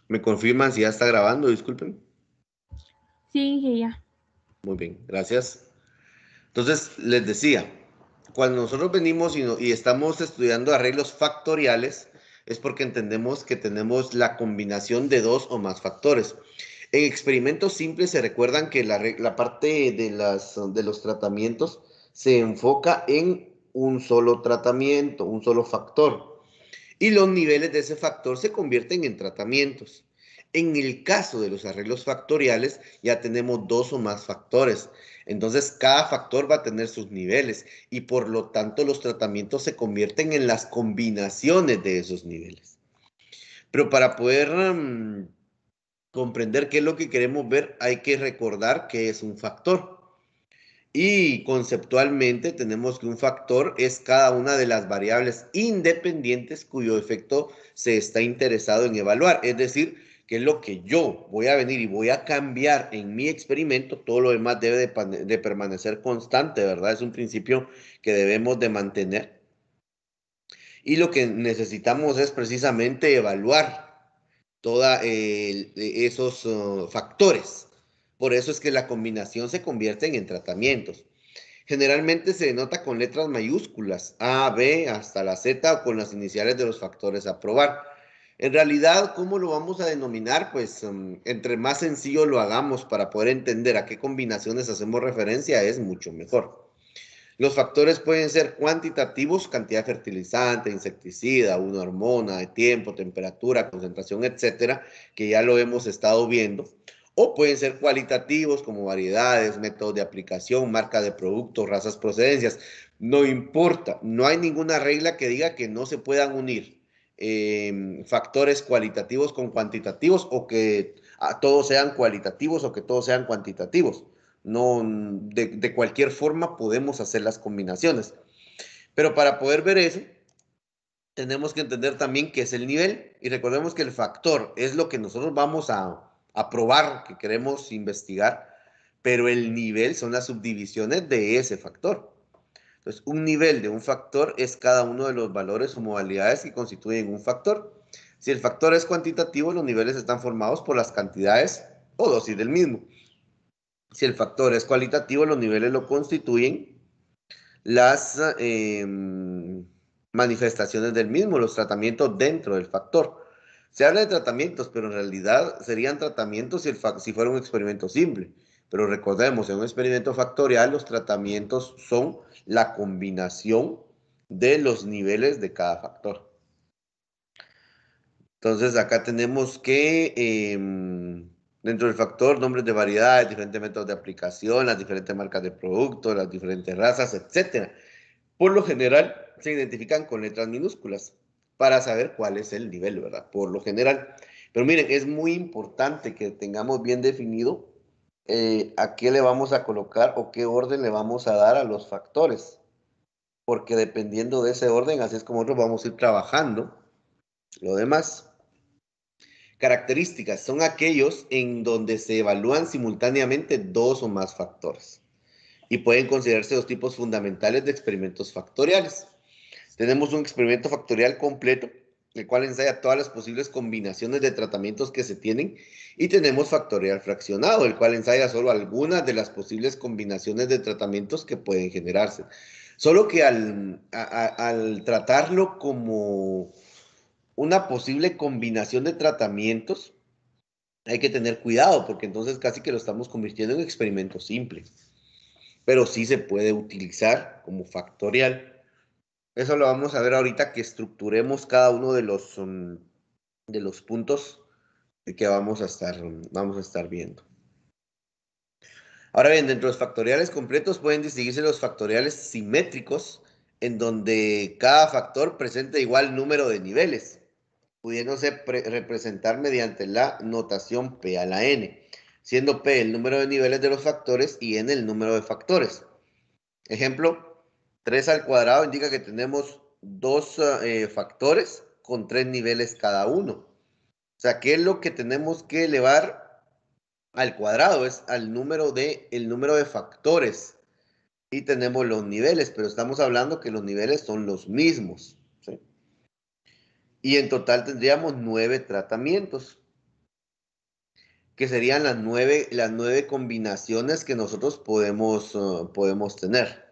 ¿Me confirman si ya está grabando? Disculpen. Sí, que ya. Muy bien, gracias. Entonces, les decía, cuando nosotros venimos y estamos estudiando arreglos factoriales, es porque entendemos que tenemos la combinación de dos o más factores. En experimentos simples se recuerdan que la parte de los tratamientos se enfoca en un solo tratamiento, un solo factor. Y los niveles de ese factor se convierten en tratamientos. En el caso de los arreglos factoriales, ya tenemos dos o más factores. Entonces, cada factor va a tener sus niveles y por lo tanto los tratamientos se convierten en las combinaciones de esos niveles. Pero para poder comprender qué es lo que queremos ver, hay que recordar qué es un factor. Y conceptualmente tenemos que un factor es cada una de las variables independientes cuyo efecto se está interesado en evaluar. Es decir, que es lo que yo voy a venir y voy a cambiar en mi experimento, todo lo demás debe de permanecer constante, ¿verdad? Es un principio que debemos de mantener. Y lo que necesitamos es precisamente evaluar todos esos factores. Por eso es que la combinación se convierte en tratamientos. Generalmente se denota con letras mayúsculas, A, B, hasta la Z o con las iniciales de los factores a probar. En realidad, ¿cómo lo vamos a denominar? Pues entre más sencillo lo hagamos para poder entender a qué combinaciones hacemos referencia es mucho mejor. Los factores pueden ser cuantitativos, cantidad de fertilizante, insecticida, una hormona, de tiempo, temperatura, concentración, etcétera, que ya lo hemos estado viendo. O pueden ser cualitativos, como variedades, métodos de aplicación, marca de productos, razas, procedencias. No importa, no hay ninguna regla que diga que no se puedan unir factores cualitativos con cuantitativos o que todos sean cualitativos o que todos sean cuantitativos. No, de cualquier forma podemos hacer las combinaciones. Pero para poder ver eso, tenemos que entender también qué es el nivel. Y recordemos que el factor es lo que nosotros vamos a probar, que queremos investigar, pero el nivel son las subdivisiones de ese factor. Entonces, un nivel de un factor es cada uno de los valores o modalidades que constituyen un factor. Si el factor es cuantitativo, los niveles están formados por las cantidades o dosis del mismo. Si el factor es cualitativo, los niveles lo constituyen las manifestaciones del mismo, los tratamientos dentro del factor. Se habla de tratamientos, pero en realidad serían tratamientos si fuera un experimento simple. Pero recordemos, en un experimento factorial, los tratamientos son la combinación de los niveles de cada factor. Entonces, acá tenemos que dentro del factor, nombres de variedades, diferentes métodos de aplicación, las diferentes marcas de productos, las diferentes razas, etcétera. Por lo general, se identifican con letras minúsculas para saber cuál es el nivel, ¿verdad? Por lo general. Pero miren, es muy importante que tengamos bien definido a qué le vamos a colocar o qué orden le vamos a dar a los factores. Porque dependiendo de ese orden, así es como nosotros vamos a ir trabajando lo demás. Características son aquellos en donde se evalúan simultáneamente dos o más factores y pueden considerarse dos tipos fundamentales de experimentos factoriales. Tenemos un experimento factorial completo, el cual ensaya todas las posibles combinaciones de tratamientos que se tienen, y tenemos factorial fraccionado, el cual ensaya solo algunas de las posibles combinaciones de tratamientos que pueden generarse. Solo que al tratarlo como una posible combinación de tratamientos, hay que tener cuidado porque entonces casi que lo estamos convirtiendo en un experimento simple, pero sí se puede utilizar como factorial. Eso lo vamos a ver ahorita que estructuremos cada uno de los puntos que vamos a estar viendo. Ahora bien, dentro de los factoriales completos pueden distinguirse los factoriales simétricos, en donde cada factor presenta igual número de niveles, pudiéndose representar mediante la notación P a la N, siendo P el número de niveles de los factores y N el número de factores. Ejemplo, 3 al cuadrado indica que tenemos dos factores con 3 niveles cada uno. O sea, ¿qué es lo que tenemos que elevar al cuadrado? Es el número de factores. Y tenemos los niveles, pero estamos hablando que los niveles son los mismos. ¿Sí? Y en total tendríamos 9 tratamientos. que serían las nueve combinaciones que nosotros podemos tener.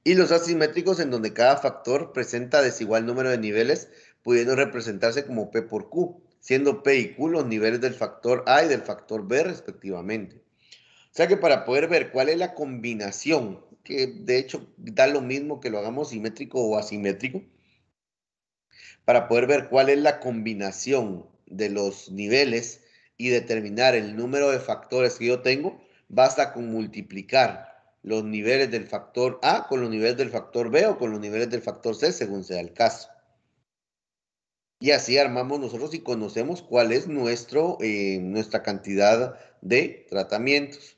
Y los asimétricos en donde cada factor presenta desigual número de niveles, pudiendo representarse como P por Q, siendo P y Q los niveles del factor A y del factor B respectivamente. O sea que para poder ver cuál es la combinación, que de hecho da lo mismo que lo hagamos simétrico o asimétrico, para poder ver cuál es la combinación de los niveles y determinar el número de factores que yo tengo, basta con multiplicar los niveles del factor A con los niveles del factor B o con los niveles del factor C, según sea el caso. Y así armamos nosotros y conocemos cuál es nuestra cantidad de tratamientos.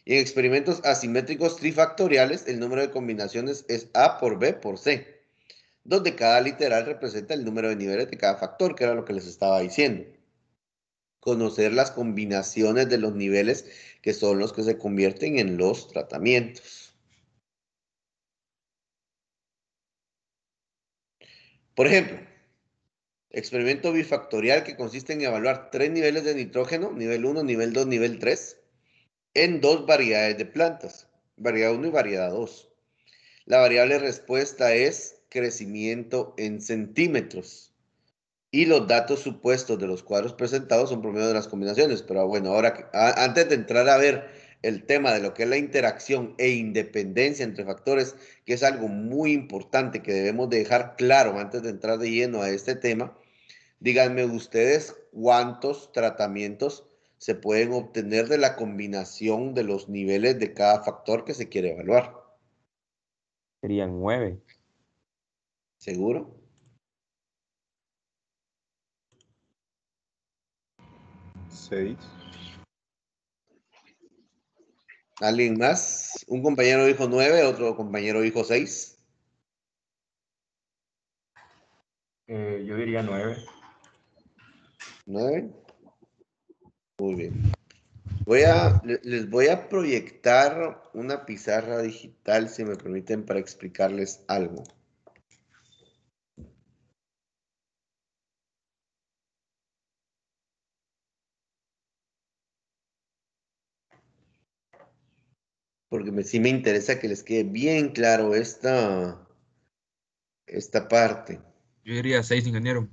Y en experimentos asimétricos trifactoriales, el número de combinaciones es A por B por C, donde cada literal representa el número de niveles de cada factor, que era lo que les estaba diciendo. Conocer las combinaciones de los niveles que son los que se convierten en los tratamientos. Por ejemplo, experimento bifactorial que consiste en evaluar 3 niveles de nitrógeno, nivel 1, nivel 2, nivel 3, en 2 variedades de plantas, variedad 1 y variedad 2. La variable respuesta es crecimiento en centímetros. Y los datos supuestos de los cuadros presentados son promedio de las combinaciones. Pero bueno, ahora, antes de entrar a ver el tema de lo que es la interacción e independencia entre factores, que es algo muy importante que debemos de dejar claro antes de entrar de lleno a este tema, díganme ustedes cuántos tratamientos se pueden obtener de la combinación de los niveles de cada factor que se quiere evaluar. Serían 9. ¿Seguro? Seis. ¿Alguien más? Un compañero dijo 9, otro compañero dijo 6. Yo diría 9. 9. Muy bien. Les voy a proyectar una pizarra digital, si me permiten, para explicarles algo. Porque sí me interesa que les quede bien claro esta parte. Yo diría 6, ingeniero.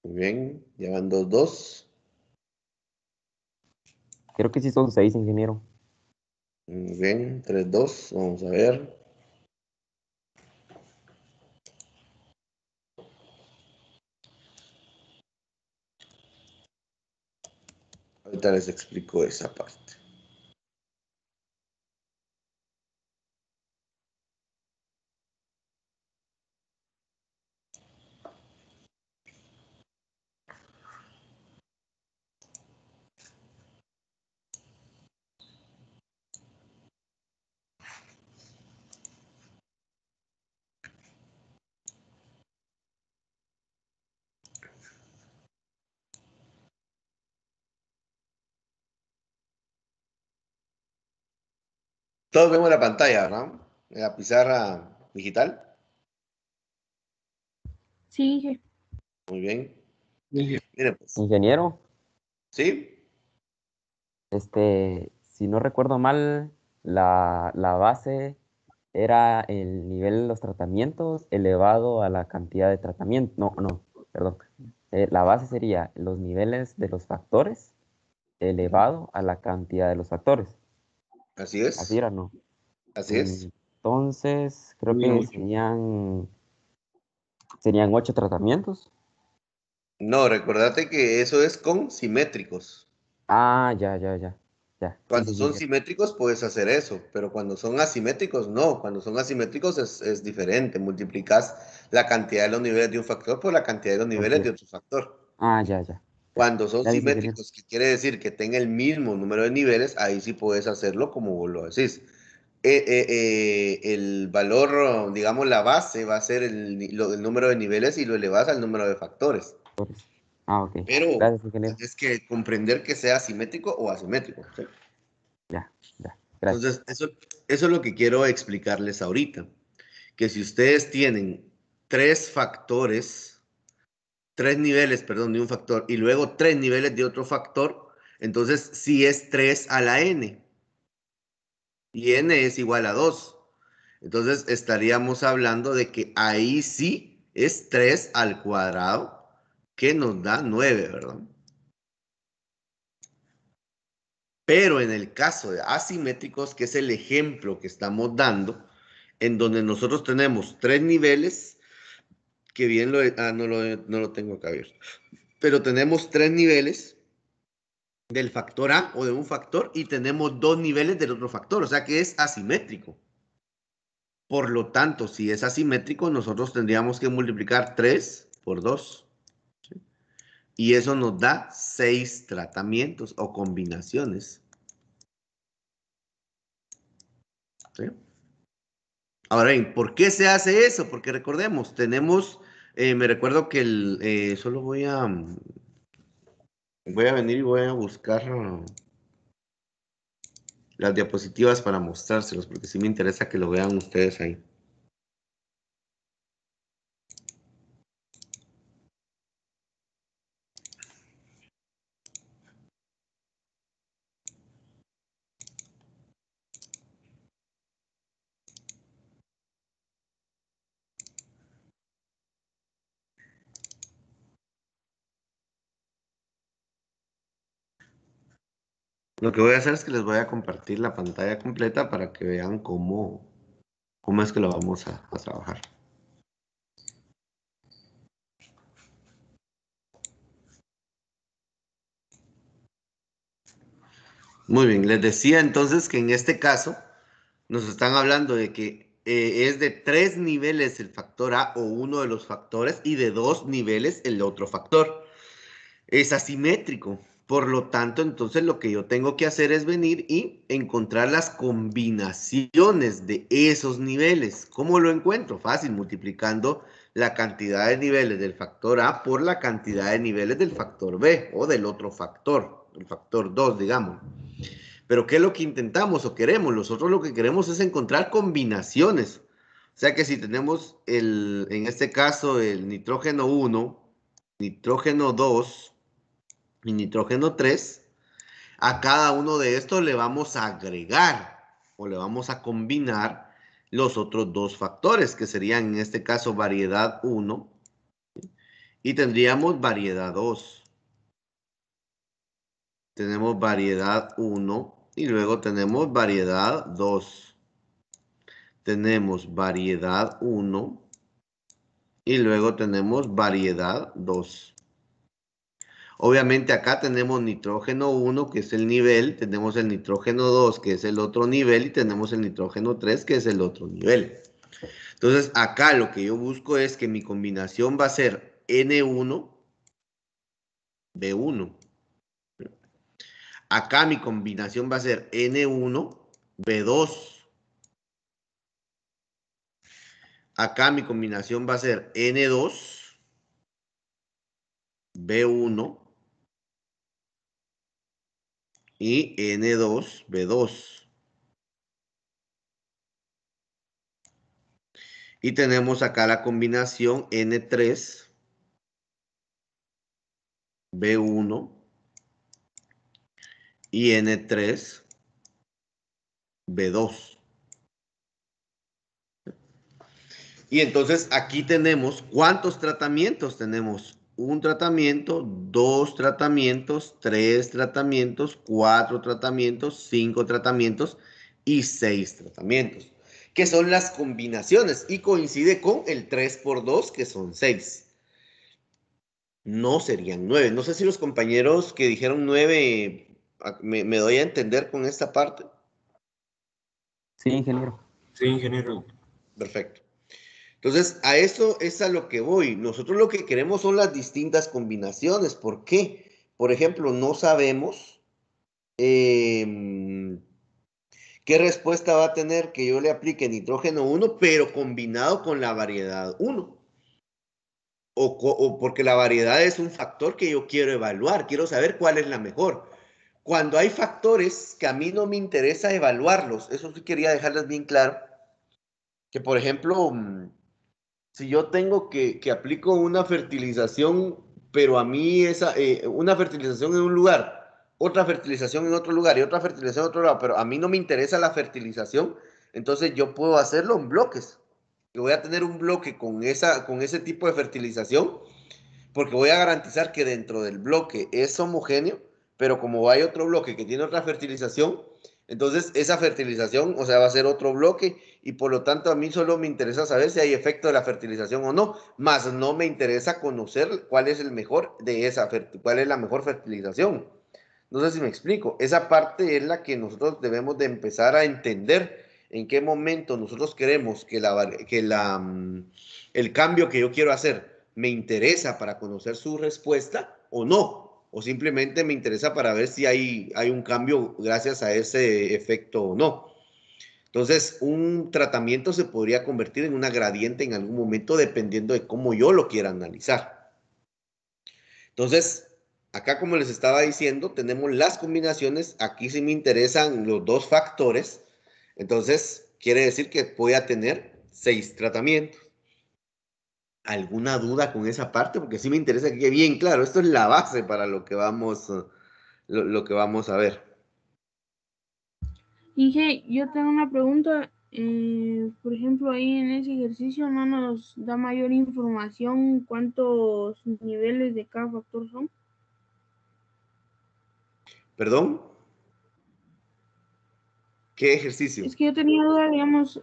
Muy bien, ya van 2. Creo que sí son 6, ingeniero. Muy bien, 3-2. Vamos a ver. Ahorita les explico esa parte. Todos vemos la pantalla, ¿verdad? La pizarra digital. Sí, Inge. Muy bien. Miren, pues. Ingeniero, ¿Sí? si no recuerdo mal, la base era el nivel de los tratamientos elevado a la cantidad de tratamiento. No, perdón. La base sería los niveles de los factores elevado a la cantidad de los factores. Así es. ¿Así era, no? Así es. Entonces, creo que serían 8 tratamientos. No, recordate que eso es con simétricos. Ah, ya. Cuando Sí. son simétricos puedes hacer eso, pero cuando son asimétricos, no. Cuando son asimétricos es diferente. Multiplicas la cantidad de los niveles de un factor por la cantidad de los niveles de otro factor. Ah, ya. Cuando son Gracias, ingeniero. simétricos, que quiere decir que tenga el mismo número de niveles, ahí sí puedes hacerlo como vos lo decís. El valor, digamos, la base va a ser el número de niveles y lo elevas al número de factores. Ah, ok. Pero Gracias, ingeniero. tienes que comprender que sea simétrico o asimétrico. ¿Sí? Ya. Gracias. Entonces, eso es lo que quiero explicarles ahorita. Que si ustedes tienen 3 factores 3 niveles, perdón, de un factor, y luego 3 niveles de otro factor, entonces sí es 3 a la n. Y n es igual a 2. Entonces estaríamos hablando de que ahí sí es 3 al cuadrado, que nos da 9, ¿verdad? Pero en el caso de asimétricos, que es el ejemplo que estamos dando, en donde nosotros tenemos 3 niveles, que bien no lo tengo acá abierto, pero tenemos 3 niveles del factor A o de un factor y tenemos 2 niveles del otro factor, o sea que es asimétrico. Por lo tanto, si es asimétrico, nosotros tendríamos que multiplicar 3 por 2. ¿Sí? Y eso nos da 6 tratamientos o combinaciones. ¿Sí? Ahora bien, ¿por qué se hace eso? Porque recordemos, tenemos, me recuerdo que solo voy a venir y voy a buscar las diapositivas para mostrárselos, porque sí me interesa que lo vean ustedes ahí. Lo que voy a hacer es que les voy a compartir la pantalla completa para que vean cómo es que lo vamos a trabajar. Muy bien, les decía entonces que en este caso nos están hablando de que es de 3 niveles el factor A o uno de los factores y de 2 niveles el otro factor. Es asimétrico. Por lo tanto, entonces lo que yo tengo que hacer es venir y encontrar las combinaciones de esos niveles. ¿Cómo lo encuentro? Fácil, multiplicando la cantidad de niveles del factor A por la cantidad de niveles del factor B o del otro factor, el factor 2, digamos. Pero ¿qué es lo que intentamos o queremos? Nosotros lo que queremos es encontrar combinaciones. O sea que si tenemos en este caso el nitrógeno 1, nitrógeno 2 y nitrógeno 3, a cada uno de estos le vamos a agregar o le vamos a combinar los otros dos factores, que serían en este caso variedad 1 y tendríamos variedad 2. Tenemos variedad 1 y luego tenemos variedad 2. Tenemos variedad 1 y luego tenemos variedad 2. Obviamente acá tenemos nitrógeno 1, que es el nivel, tenemos el nitrógeno 2, que es el otro nivel, y tenemos el nitrógeno 3, que es el otro nivel. Entonces acá lo que yo busco es que mi combinación va a ser N1, B1. Acá mi combinación va a ser N1, B2. Acá mi combinación va a ser N2, B1 y N2, B2. Y tenemos acá la combinación N3, B1 y N3, B2. Y entonces aquí tenemos, ¿cuántos tratamientos? Tenemos un tratamiento, 2 tratamientos, 3 tratamientos, 4 tratamientos, 5 tratamientos y 6 tratamientos, que son las combinaciones y coincide con el 3 por 2, que son 6. No serían 9. No sé si los compañeros que dijeron 9 me doy a entender con esta parte. Sí, ingeniero. Sí, ingeniero. Perfecto. Entonces, a eso es a lo que voy. Nosotros lo que queremos son las distintas combinaciones. ¿Por qué? Por ejemplo, no sabemos qué respuesta va a tener que yo le aplique nitrógeno 1, pero combinado con la variedad 1. O porque la variedad es un factor que yo quiero evaluar. Quiero saber cuál es la mejor. Cuando hay factores que a mí no me interesa evaluarlos, eso sí quería dejarles bien claro, que por ejemplo, si yo tengo que aplico una fertilización pero a mí una fertilización en un lugar, otra fertilización en otro lugar y otra fertilización en otro lado, pero a mí no me interesa la fertilización, entonces yo puedo hacerlo en bloques. Yo voy a tener un bloque con ese tipo de fertilización porque voy a garantizar que dentro del bloque es homogéneo, pero como hay otro bloque que tiene otra fertilización, entonces esa fertilización, o sea, va a ser otro bloque y por lo tanto a mí solo me interesa saber si hay efecto de la fertilización o no, más no me interesa conocer cuál es el mejor de cuál es la mejor fertilización. No sé si me explico. Esa parte es la que nosotros debemos de empezar a entender en qué momento nosotros queremos el cambio que yo quiero hacer me interesa para conocer su respuesta o no, o simplemente me interesa para ver si hay un cambio gracias a ese efecto o no. Entonces, un tratamiento se podría convertir en una gradiente en algún momento dependiendo de cómo yo lo quiera analizar. Entonces, acá como les estaba diciendo, tenemos las combinaciones. Aquí sí me interesan los dos factores. Entonces, quiere decir que voy a tener 6 tratamientos. ¿Alguna duda con esa parte? Porque sí me interesa que quede bien claro. Esto es la base para lo que vamos a ver. Inge, yo tengo una pregunta. Por ejemplo, ahí en ese ejercicio no nos da mayor información cuántos niveles de cada factor son. ¿Perdón? ¿Qué ejercicio? Es que yo tenía duda, digamos,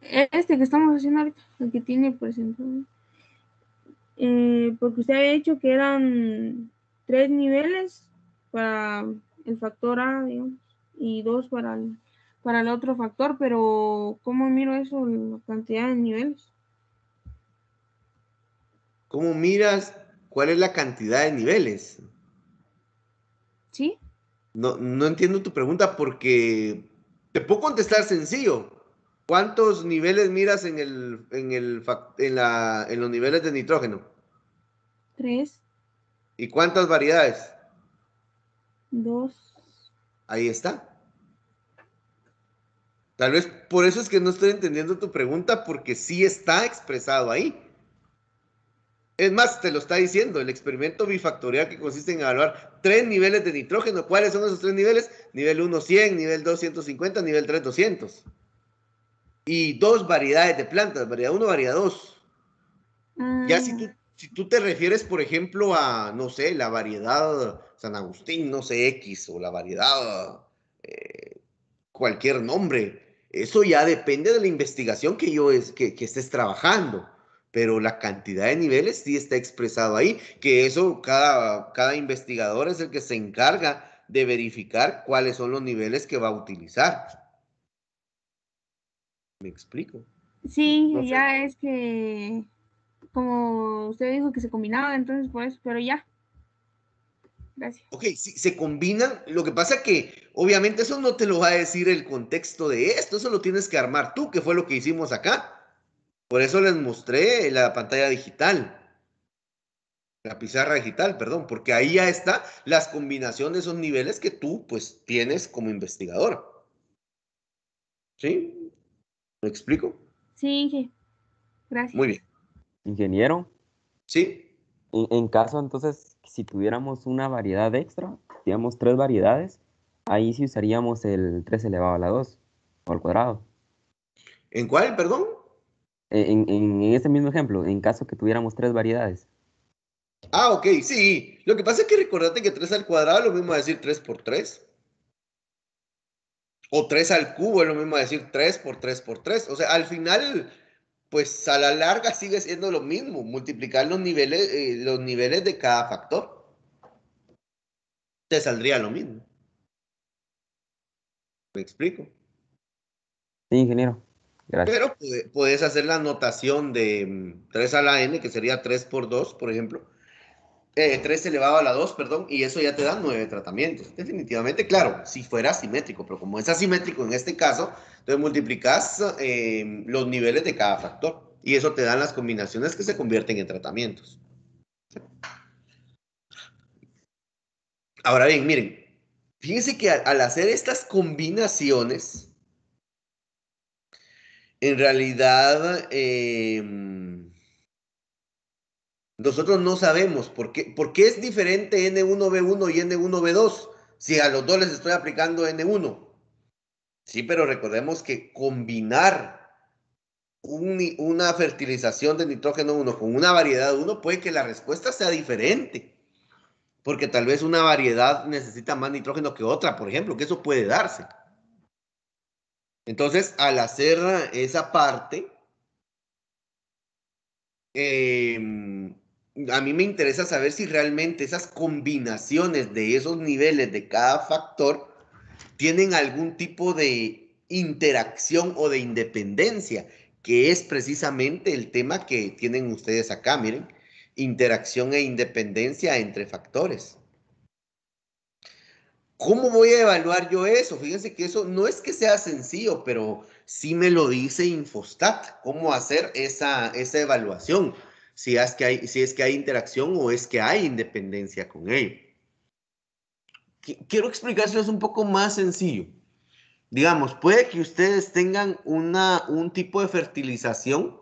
este que estamos haciendo ahorita, el que tiene presentado, porque usted había dicho que eran 3 niveles para el factor A, digamos, y 2 para el otro factor, pero ¿cómo miro eso, la cantidad de niveles? ¿Cómo miras cuál es la cantidad de niveles? ¿Sí? No entiendo tu pregunta porque te puedo contestar sencillo. ¿Cuántos niveles miras en los niveles de nitrógeno? 3, ¿Y cuántas variedades? 2. Ahí está. Tal vez por eso es que no estoy entendiendo tu pregunta porque sí está expresado ahí. Es más, te lo está diciendo, el experimento bifactorial que consiste en evaluar 3 niveles de nitrógeno. ¿Cuáles son esos 3 niveles? Nivel 1, 100, nivel 2, 150, nivel 3, 200. Y 2 variedades de plantas, variedad 1, variedad 2. Ya si tú te refieres, por ejemplo, a, no sé, la variedad San Agustín, no sé, X, o la variedad cualquier nombre, eso ya depende de la investigación que estés trabajando. Pero la cantidad de niveles sí está expresado ahí, que eso cada investigador es el que se encarga de verificar cuáles son los niveles que va a utilizar. ¿Me explico? No Sí, sé. ya es que, como usted dijo que se combinaba, entonces por eso, pero ya, gracias. Ok, sí, se combinan. Lo que pasa que obviamente eso no te lo va a decir el contexto de esto, eso lo tienes que armar tú, que fue lo que hicimos acá. Por eso les mostré la pantalla digital, la pizarra digital, perdón, porque ahí ya está las combinaciones de esos niveles que tú pues tienes como investigador. ¿Sí? ¿Me explico? Sí, Inge, gracias. Muy bien. Ingeniero, ¿Sí? en caso entonces, si tuviéramos una variedad extra, digamos 3 variedades, ahí sí usaríamos el 3 elevado a la 2 o al cuadrado. ¿En cuál, perdón? En ese mismo ejemplo, en caso que tuviéramos 3 variedades. Ah, ok, sí. Lo que pasa es que recordate que 3 al cuadrado es lo mismo a decir 3 por 3. O 3 al cubo es lo mismo a decir 3 por 3 por 3. O sea, al final, pues a la larga sigue siendo lo mismo, multiplicar los niveles de cada factor. Te saldría lo mismo. ¿Me explico? Sí, ingeniero. Gracias. Pero puedes hacer la notación de 3 a la n, que sería 3 por 2, por ejemplo. 3 elevado a la 2, perdón, y eso ya te da 9 tratamientos. Definitivamente, claro, si fuera asimétrico, pero como es asimétrico en este caso, entonces multiplicas los niveles de cada factor y eso te dan las combinaciones que se convierten en tratamientos. Ahora bien, miren, fíjense que al hacer estas combinaciones, en realidad Nosotros no sabemos por qué es diferente N1B1 y N1B2 si a los dos les estoy aplicando N1. Sí, pero recordemos que combinar una fertilización de nitrógeno 1 con una variedad 1 puede que la respuesta sea diferente. Porque tal vez una variedad necesita más nitrógeno que otra, por ejemplo, que eso puede darse. Entonces, al hacer esa parte, a mí me interesa saber si realmente esas combinaciones de esos niveles de cada factor tienen algún tipo de interacción o de independencia, que es precisamente el tema que tienen ustedes acá, miren, interacción e independencia entre factores. ¿Cómo voy a evaluar yo eso? Fíjense que eso no es que sea sencillo, pero sí me lo dice Infostat, cómo hacer esa evaluación, si es que hay interacción o es que hay independencia con ello. Quiero explicárselos un poco más sencillo. Digamos, puede que ustedes tengan un tipo de fertilización,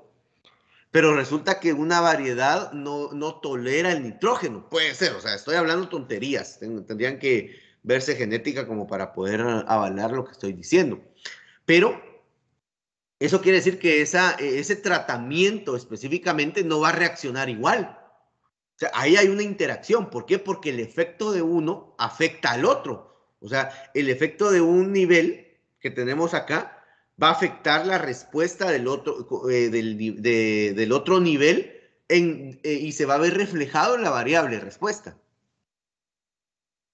pero resulta que una variedad no tolera el nitrógeno. Puede ser, o sea, estoy hablando tonterías. Tendrían que verse genética como para poder avalar lo que estoy diciendo. Pero eso quiere decir que ese tratamiento específicamente no va a reaccionar igual. O sea, ahí hay una interacción. ¿Por qué? Porque el efecto de uno afecta al otro. O sea, el efecto de un nivel que tenemos acá va a afectar la respuesta del otro nivel y se va a ver reflejado en la variable respuesta.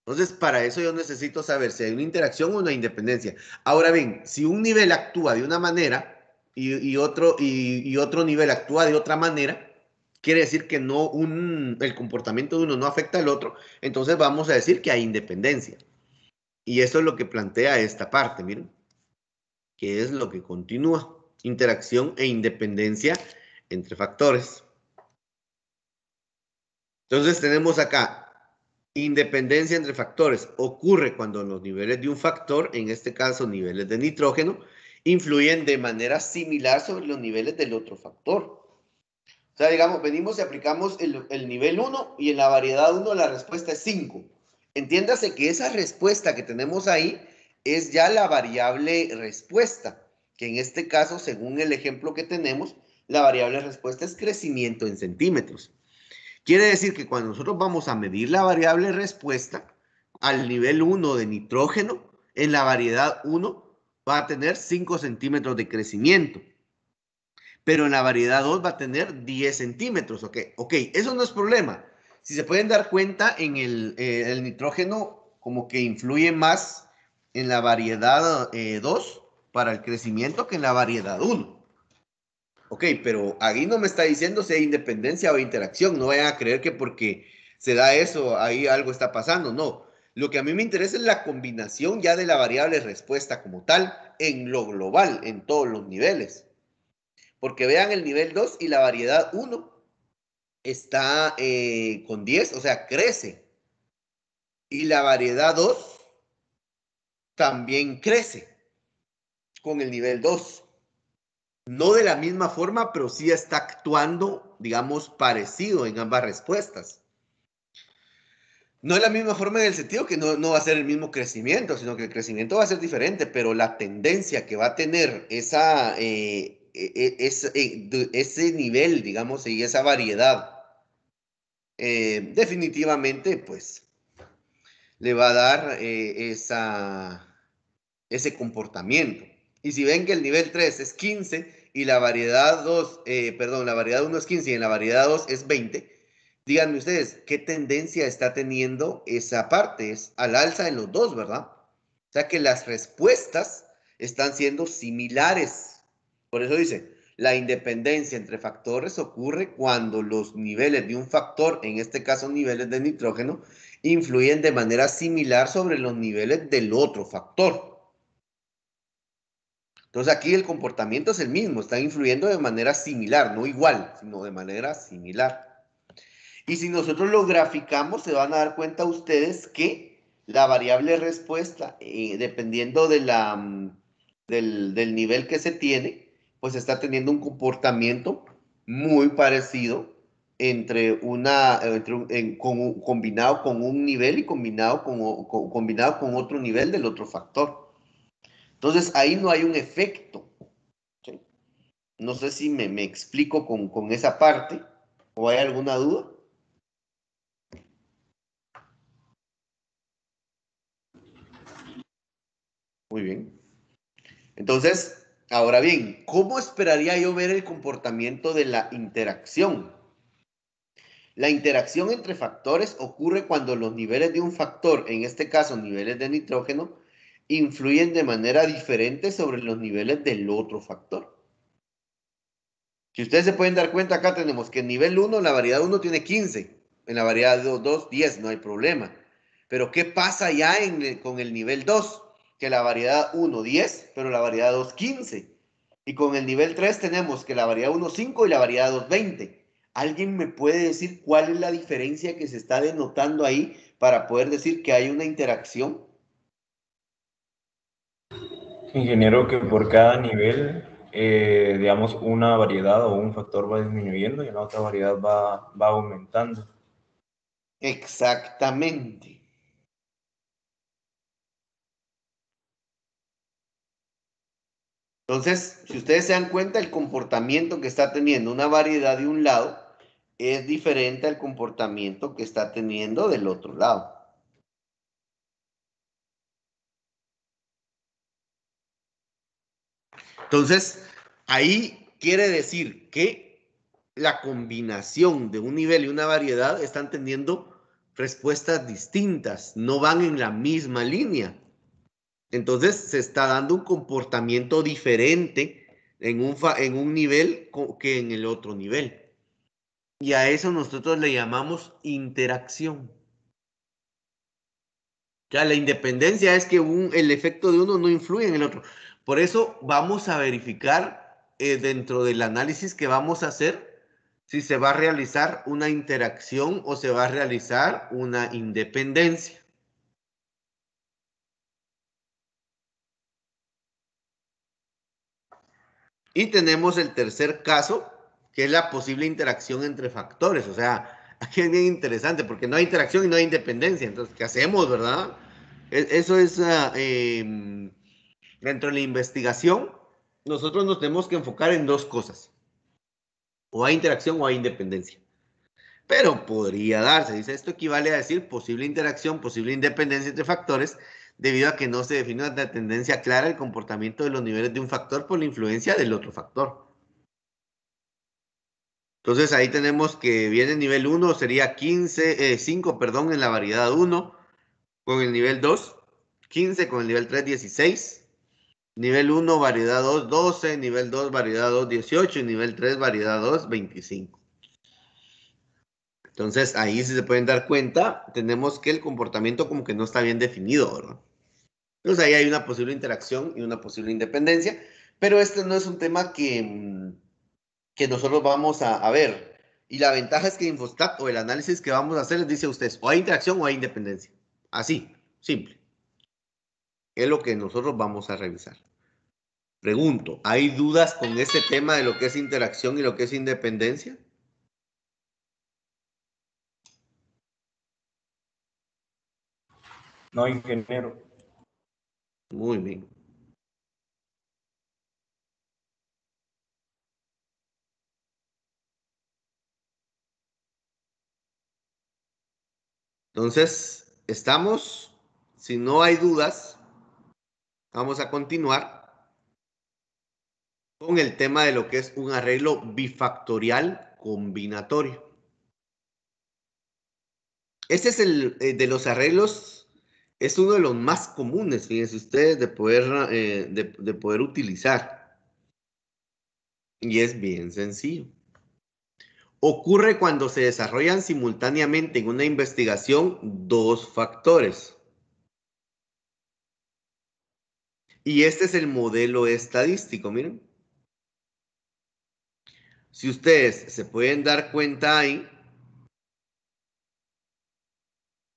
Entonces, para eso yo necesito saber si hay una interacción o una independencia. Ahora bien, si un nivel actúa de una manera y otro nivel actúa de otra manera, quiere decir que el comportamiento de uno no afecta al otro, entonces vamos a decir que hay independencia. Y eso es lo que plantea esta parte, miren, que es lo que continúa. Interacción e independencia entre factores. Entonces tenemos acá independencia entre factores. Ocurre cuando los niveles de un factor, en este caso niveles de nitrógeno, influyen de manera similar sobre los niveles del otro factor. O sea, digamos, venimos y aplicamos el nivel 1 y en la variedad 1 la respuesta es 5. Entiéndase que esa respuesta que tenemos ahí es ya la variable respuesta, que en este caso, según el ejemplo que tenemos, la variable respuesta es crecimiento en centímetros. Quiere decir que cuando nosotros vamos a medir la variable respuesta al nivel 1 de nitrógeno, en la variedad 1 va a tener 5 centímetros de crecimiento. Pero en la variedad 2 va a tener 10 centímetros. Ok, eso no es problema. Si se pueden dar cuenta, en el nitrógeno como que influye más en la variedad 2 para el crecimiento que en la variedad 1. Ok, pero ahí no me está diciendo si hay independencia o interacción. No vayan a creer que porque se da eso, ahí algo está pasando. No. Lo que a mí me interesa es la combinación ya de la variable respuesta como tal en lo global, en todos los niveles. Porque vean el nivel 2 y la variedad 1 está con 10, o sea, crece. Y la variedad 2 también crece con el nivel 2. No de la misma forma, pero sí está actuando, digamos, parecido en ambas respuestas. No de la misma forma en el sentido que no va a ser el mismo crecimiento, sino que el crecimiento va a ser diferente, pero la tendencia que va a tener ese nivel, digamos, y esa variedad, definitivamente, pues, le va a dar ese comportamiento. Y si ven que el nivel 3 es 15 y la variedad 2, la variedad 1 es 15 y en la variedad 2 es 20, díganme ustedes, ¿qué tendencia está teniendo esa parte? Es al alza en los dos, ¿verdad? O sea que las respuestas están siendo similares. Por eso dice, la independencia entre factores ocurre cuando los niveles de un factor, en este caso niveles de nitrógeno, influyen de manera similar sobre los niveles del otro factor. Entonces aquí el comportamiento es el mismo, están influyendo de manera similar, no igual, sino de manera similar. Y si nosotros lo graficamos, se van a dar cuenta ustedes que la variable respuesta, dependiendo del nivel que se tiene, pues está teniendo un comportamiento muy parecido entre combinado con un nivel y combinado con otro nivel del otro factor. Entonces, ahí no hay un efecto. ¿Sí? No sé si me explico con esa parte o hay alguna duda. Muy bien. Entonces, ahora bien, ¿cómo esperaría yo ver el comportamiento de la interacción? La interacción entre factores ocurre cuando los niveles de un factor, en este caso niveles de nitrógeno, influyen de manera diferente sobre los niveles del otro factor. Si ustedes se pueden dar cuenta, acá tenemos que en nivel 1, la variedad 1 tiene 15, en la variedad 2, 10, no hay problema. Pero ¿qué pasa ya con el nivel 2? Que la variedad 1, 10, pero la variedad 2, 15. Y con el nivel 3 tenemos que la variedad 1, 5 y la variedad 2, 20. ¿Alguien me puede decir cuál es la diferencia que se está denotando ahí para poder decir que hay una interacción? Ingeniero, que por cada nivel, digamos, una variedad o un factor va disminuyendo y la otra variedad va aumentando. Exactamente. Entonces, si ustedes se dan cuenta, el comportamiento que está teniendo una variedad de un lado es diferente al comportamiento que está teniendo del otro lado. Entonces, ahí quiere decir que la combinación de un nivel y una variedad están teniendo respuestas distintas, no van en la misma línea. Entonces, se está dando un comportamiento diferente en un nivel que en el otro nivel. Y a eso nosotros le llamamos interacción. O sea, la independencia es que el efecto de uno no influye en el otro. Por eso vamos a verificar dentro del análisis que vamos a hacer si se va a realizar una interacción o se va a realizar una independencia. Y tenemos el tercer caso, que es la posible interacción entre factores. O sea, aquí es bien interesante porque no hay interacción y no hay independencia. Entonces, ¿qué hacemos, verdad? Eso es dentro de la investigación. Nosotros nos tenemos que enfocar en dos cosas. O hay interacción o hay independencia. Pero podría darse, dice, esto equivale a decir posible interacción, posible independencia entre factores, debido a que no se define una tendencia clara el comportamiento de los niveles de un factor por la influencia del otro factor. Entonces ahí tenemos que viene el nivel 1, sería 5, perdón, en la variedad 1, con el nivel 2, 15, con el nivel 3, 16, nivel 1, variedad 2, 12, nivel 2, variedad 2, 18, y nivel 3, variedad 2, 25. Entonces ahí, si se pueden dar cuenta, tenemos que el comportamiento como que no está bien definido, ¿verdad? Entonces ahí hay una posible interacción y una posible independencia, pero este no es un tema que nosotros vamos a ver. Y la ventaja es que Infostat o el análisis que vamos a hacer les dice a ustedes o hay interacción o hay independencia. Así, simple. Es lo que nosotros vamos a revisar. Pregunto, ¿hay dudas con este tema de lo que es interacción y lo que es independencia? No, ingeniero. Muy bien. Entonces, estamos, si no hay dudas, vamos a continuar con el tema de lo que es un arreglo bifactorial combinatorio. Este es el de los arreglos, es uno de los más comunes, fíjense ustedes, de poder utilizar. Y es bien sencillo. Ocurre cuando se desarrollan simultáneamente en una investigación dos factores. Y este es el modelo estadístico, miren. Si ustedes se pueden dar cuenta ahí,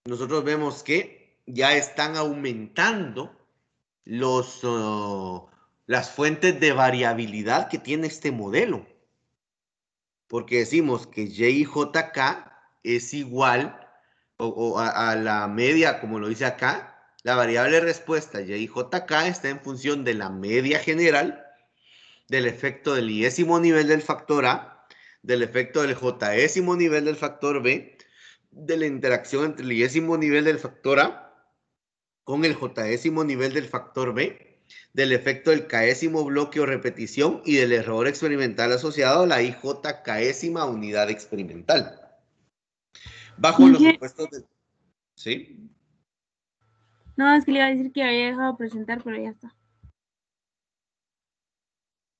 nosotros vemos que ya están aumentando las fuentes de variabilidad que tiene este modelo. porque decimos que YJK es igual a la media, como lo dice acá. La variable respuesta YJK está en función de la media general, del efecto del iésimo nivel del factor A, del efecto del jésimo nivel del factor B, de la interacción entre el iésimo nivel del factor A con el jésimo nivel del factor B, del efecto del késimo bloque o repetición y del error experimental asociado a la IJKésima unidad experimental. Bajo los supuestos de... ¿Sí? No, es que le iba a decir que había dejado presentar, pero ya está.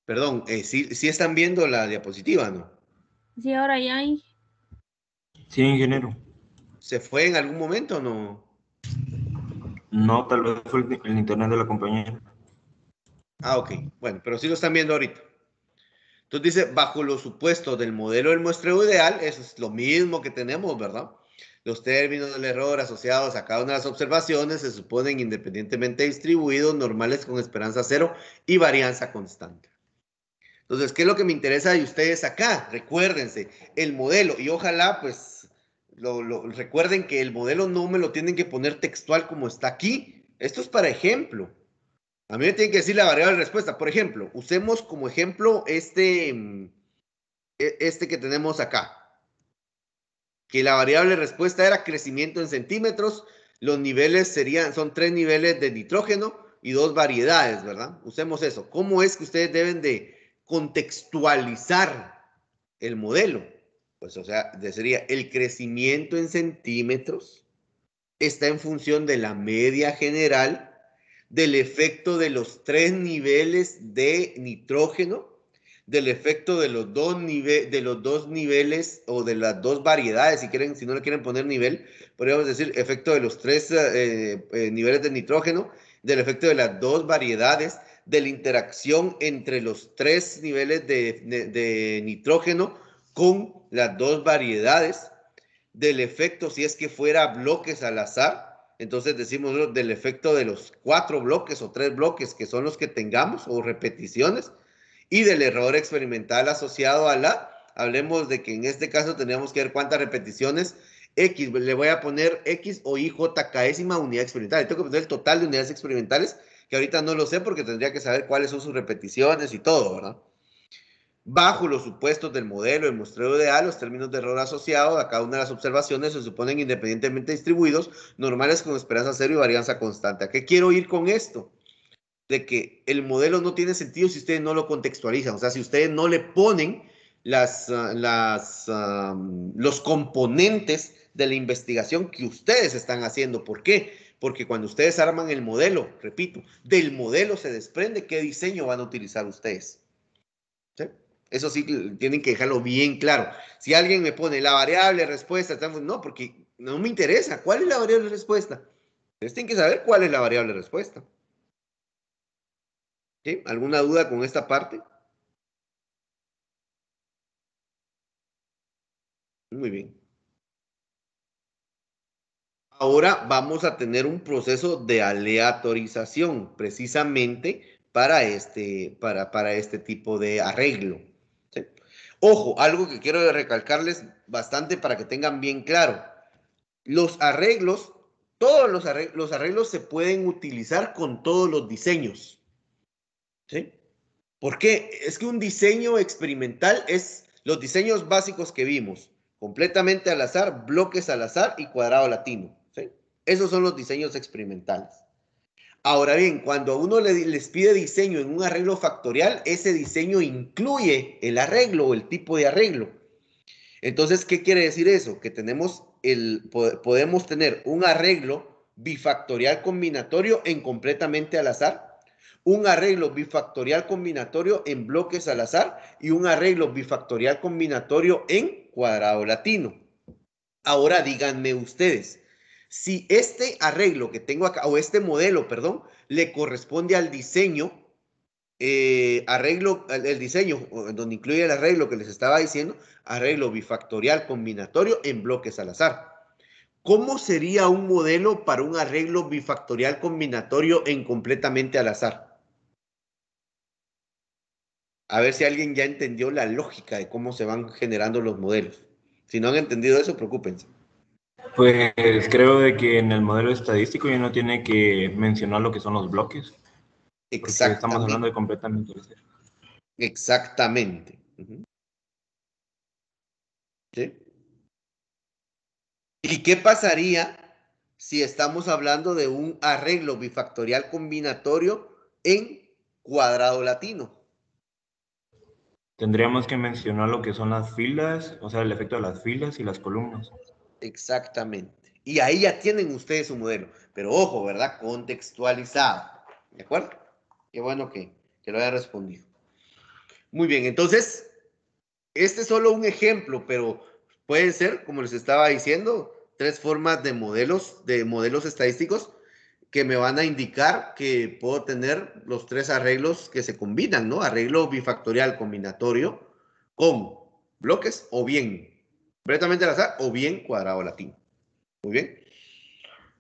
Perdón, sí están viendo la diapositiva, ¿no? Sí, ahora ya hay. Sí, ingeniero. ¿Se fue en algún momento o no? No, tal vez fue el internet de la compañía. Ah, ok. Bueno, pero sí lo están viendo ahorita. Entonces dice, bajo los supuestos del modelo del muestreo ideal, eso es lo mismo que tenemos, ¿verdad? Los términos del error asociados a cada una de las observaciones se suponen independientemente distribuidos, normales con esperanza cero y varianza constante. Entonces, ¿qué es lo que me interesa de ustedes acá? Recuérdense, el modelo, y ojalá pues recuerden que el modelo no me lo tienen que poner textual como está aquí. Esto es para ejemplo. A mí me tienen que decir la variable de respuesta. Por ejemplo, usemos como ejemplo este que tenemos acá. Que la variable de respuesta era crecimiento en centímetros. Los niveles son 3 niveles de nitrógeno y 2 variedades, ¿verdad? Usemos eso. ¿Cómo es que ustedes deben de contextualizar el modelo? Pues, o sea, sería el crecimiento en centímetros está en función de la media general del efecto de los 3 niveles de nitrógeno, del efecto de los dos niveles o de las dos variedades, si no le quieren poner nivel, podríamos decir efecto de los 3 niveles de nitrógeno, del efecto de las dos variedades, de la interacción entre los 3 niveles de nitrógeno con las dos variedades, del efecto si es que fuera bloques al azar. Entonces decimos del efecto de los 4 bloques o 3 bloques que son los que tengamos o repeticiones y del error experimental asociado a hablemos de que en este caso tendríamos que ver cuántas repeticiones X, le voy a poner X o IJKésima unidad experimental. Y tengo que poner el total de unidades experimentales, que ahorita no lo sé porque tendría que saber cuáles son sus repeticiones y todo, ¿verdad? Bajo los supuestos del modelo del muestreo ideal, los términos de error asociados a cada una de las observaciones se suponen independientemente distribuidos, normales con esperanza cero y varianza constante. ¿A qué quiero ir con esto? De que el modelo no tiene sentido si ustedes no lo contextualizan, o sea, si ustedes no le ponen los componentes de la investigación que ustedes están haciendo. ¿Por qué? Porque cuando ustedes arman el modelo, repito, del modelo se desprende qué diseño van a utilizar ustedes. ¿Sí? Eso sí, tienen que dejarlo bien claro. Si alguien me pone la variable respuesta, no, porque no me interesa. ¿Cuál es la variable respuesta? Ustedes tienen que saber cuál es la variable respuesta. ¿Sí? ¿Alguna duda con esta parte? Muy bien. Ahora vamos a tener un proceso de aleatorización precisamente para este tipo de arreglo. ¿Sí? Ojo, algo que quiero recalcarles bastante para que tengan bien claro. Los arreglos, todos los arreglos se pueden utilizar con todos los diseños. ¿Sí? ¿Por qué? Es que un diseño experimental es los diseños básicos que vimos. Completamente al azar, bloques al azar y cuadrado latino. ¿Sí? Esos son los diseños experimentales. Ahora bien, cuando a uno les pide diseño en un arreglo factorial, ese diseño incluye el arreglo o el tipo de arreglo. Entonces, ¿qué quiere decir eso? Que podemos tener un arreglo bifactorial combinatorio en completamente al azar, un arreglo bifactorial combinatorio en bloques al azar y un arreglo bifactorial combinatorio en cuadrado latino. Ahora díganme ustedes, si este arreglo que tengo acá, o este modelo, perdón, le corresponde al diseño, el diseño, donde incluye el arreglo que les estaba diciendo, arreglo bifactorial combinatorio en bloques al azar. ¿Cómo sería un modelo para un arreglo bifactorial combinatorio en completamente al azar? A ver si alguien ya entendió la lógica de cómo se van generando los modelos. Si no han entendido eso, preocúpense. Pues creo de que en el modelo estadístico ya no tiene que mencionar lo que son los bloques, porque estamos hablando Exactamente. de completamente cero. Exactamente. ¿Sí? ¿Y qué pasaría si estamos hablando de un arreglo bifactorial combinatorio en cuadrado latino? Tendríamos que mencionar lo que son las filas, o sea, el efecto de las filas y las columnas. Exactamente. Y ahí ya tienen ustedes su modelo. Pero ojo, ¿verdad? Contextualizado. ¿De acuerdo? Qué bueno que lo haya respondido. Muy bien, entonces, este es solo un ejemplo, pero pueden ser, como les estaba diciendo, 3 formas de modelos estadísticos que me van a indicar que puedo tener los 3 arreglos que se combinan, ¿no? Arreglo bifactorial combinatorio con bloques o bien completamente al azar o bien cuadrado latino. Muy bien.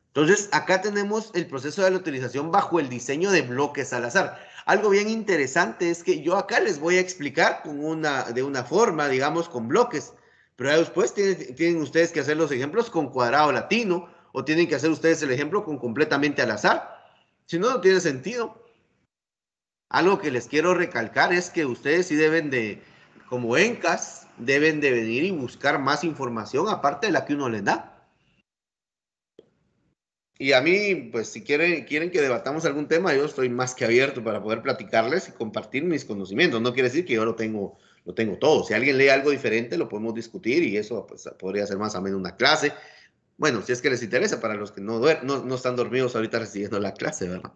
Entonces, acá tenemos el proceso de la utilización bajo el diseño de bloques al azar. Algo bien interesante es que yo acá les voy a explicar de una forma, digamos, con bloques, pero después tienen ustedes que hacer los ejemplos con cuadrado latino o tienen que hacer ustedes el ejemplo con completamente al azar. Si no, no tiene sentido. Algo que les quiero recalcar es que ustedes sí deben de, como ENCAS, deben de venir y buscar más información aparte de la que uno les da. Y a mí, pues si quieren que debatamos algún tema, yo estoy más que abierto para poder platicarles y compartir mis conocimientos. No quiere decir que yo lo tengo todo. Si alguien lee algo diferente, lo podemos discutir y eso pues, podría ser más o menos una clase. Bueno, si es que les interesa, para los que no están dormidos ahorita recibiendo la clase, ¿verdad?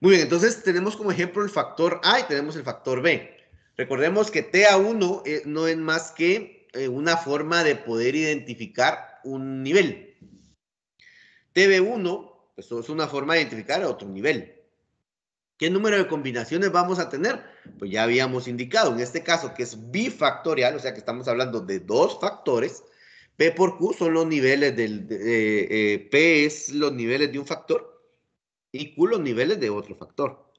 Muy bien, entonces tenemos como ejemplo el factor A y tenemos el factor B. Recordemos que TA1 no es más que una forma de poder identificar un nivel. TB1, pues es una forma de identificar a otro nivel. ¿Qué número de combinaciones vamos a tener? Pues ya habíamos indicado, en este caso que es bifactorial, o sea que estamos hablando de 2 factores. P por Q son los niveles P es los niveles de un factor y Q los niveles de otro factor.